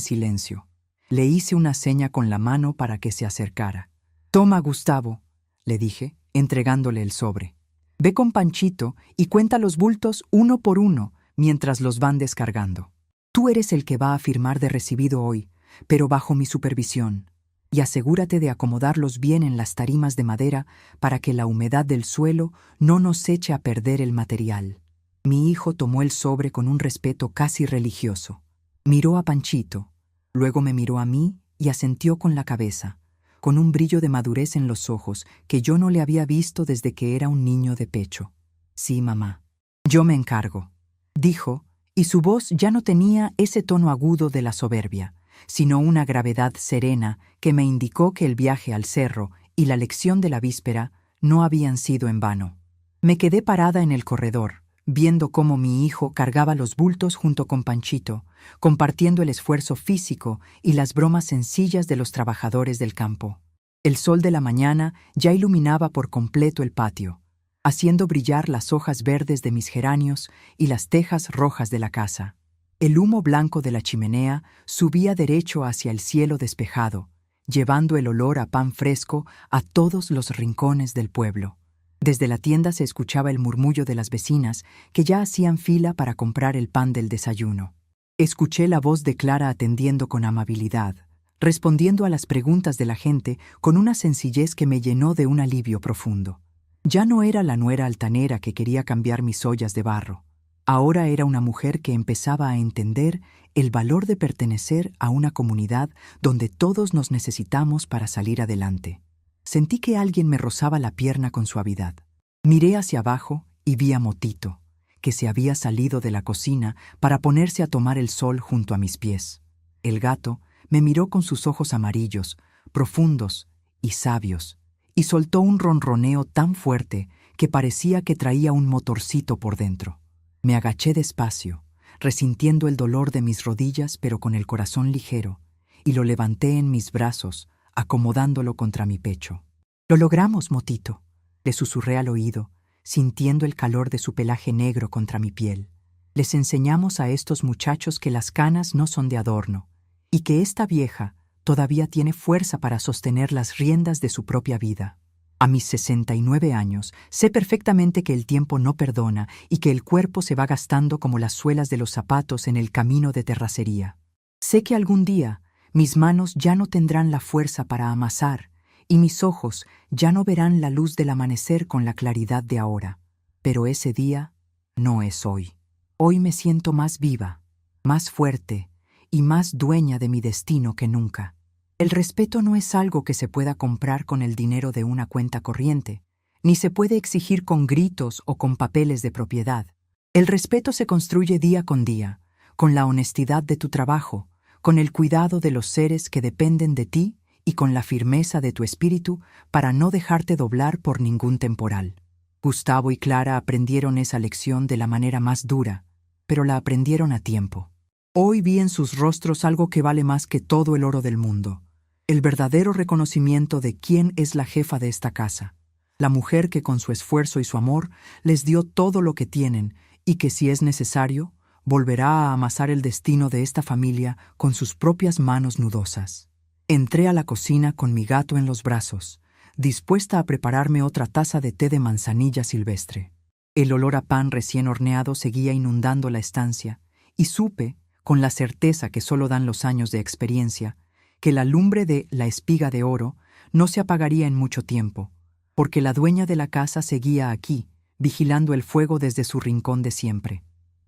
silencio. Le hice una seña con la mano para que se acercara. «Toma, Gustavo», le dije, entregándole el sobre. «Ve con Panchito y cuenta los bultos uno por uno mientras los van descargando. Tú eres el que va a firmar de recibido hoy, pero bajo mi supervisión. Y asegúrate de acomodarlos bien en las tarimas de madera para que la humedad del suelo no nos eche a perder el material». Mi hijo tomó el sobre con un respeto casi religioso. Miró a Panchito, luego me miró a mí y asintió con la cabeza, con un brillo de madurez en los ojos que yo no le había visto desde que era un niño de pecho. «Sí, mamá, yo me encargo», dijo, y su voz ya no tenía ese tono agudo de la soberbia, sino una gravedad serena que me indicó que el viaje al cerro y la lección de la víspera no habían sido en vano. Me quedé parada en el corredor, viendo cómo mi hijo cargaba los bultos junto con Panchito, compartiendo el esfuerzo físico y las bromas sencillas de los trabajadores del campo. El sol de la mañana ya iluminaba por completo el patio, haciendo brillar las hojas verdes de mis geranios y las tejas rojas de la casa. El humo blanco de la chimenea subía derecho hacia el cielo despejado, llevando el olor a pan fresco a todos los rincones del pueblo. Desde la tienda se escuchaba el murmullo de las vecinas que ya hacían fila para comprar el pan del desayuno. Escuché la voz de Clara atendiendo con amabilidad, respondiendo a las preguntas de la gente con una sencillez que me llenó de un alivio profundo. Ya no era la nuera altanera que quería cambiar mis ollas de barro. Ahora era una mujer que empezaba a entender el valor de pertenecer a una comunidad donde todos nos necesitamos para salir adelante. Sentí que alguien me rozaba la pierna con suavidad. Miré hacia abajo y vi a Motito, que se había salido de la cocina para ponerse a tomar el sol junto a mis pies. El gato me miró con sus ojos amarillos, profundos y sabios, y soltó un ronroneo tan fuerte que parecía que traía un motorcito por dentro. Me agaché despacio, resintiendo el dolor de mis rodillas pero con el corazón ligero, y lo levanté en mis brazos, acomodándolo contra mi pecho. «Lo logramos, Motito», le susurré al oído, sintiendo el calor de su pelaje negro contra mi piel. «Les enseñamos a estos muchachos que las canas no son de adorno, y que esta vieja todavía tiene fuerza para sostener las riendas de su propia vida. A mis 69 años, sé perfectamente que el tiempo no perdona y que el cuerpo se va gastando como las suelas de los zapatos en el camino de terracería. Sé que algún día mis manos ya no tendrán la fuerza para amasar y mis ojos ya no verán la luz del amanecer con la claridad de ahora. Pero ese día no es hoy. Hoy me siento más viva, más fuerte y más dueña de mi destino que nunca. El respeto no es algo que se pueda comprar con el dinero de una cuenta corriente, ni se puede exigir con gritos o con papeles de propiedad. El respeto se construye día con día, con la honestidad de tu trabajo, con el cuidado de los seres que dependen de ti y con la firmeza de tu espíritu para no dejarte doblar por ningún temporal. Gustavo y Clara aprendieron esa lección de la manera más dura, pero la aprendieron a tiempo. Hoy vi en sus rostros algo que vale más que todo el oro del mundo, el verdadero reconocimiento de quién es la jefa de esta casa, la mujer que con su esfuerzo y su amor les dio todo lo que tienen y que, si es necesario, volverá a amasar el destino de esta familia con sus propias manos nudosas. Entré a la cocina con mi gato en los brazos, dispuesta a prepararme otra taza de té de manzanilla silvestre. El olor a pan recién horneado seguía inundando la estancia, y supe, con la certeza que solo dan los años de experiencia, que la lumbre de la espiga de oro no se apagaría en mucho tiempo, porque la dueña de la casa seguía aquí, vigilando el fuego desde su rincón de siempre.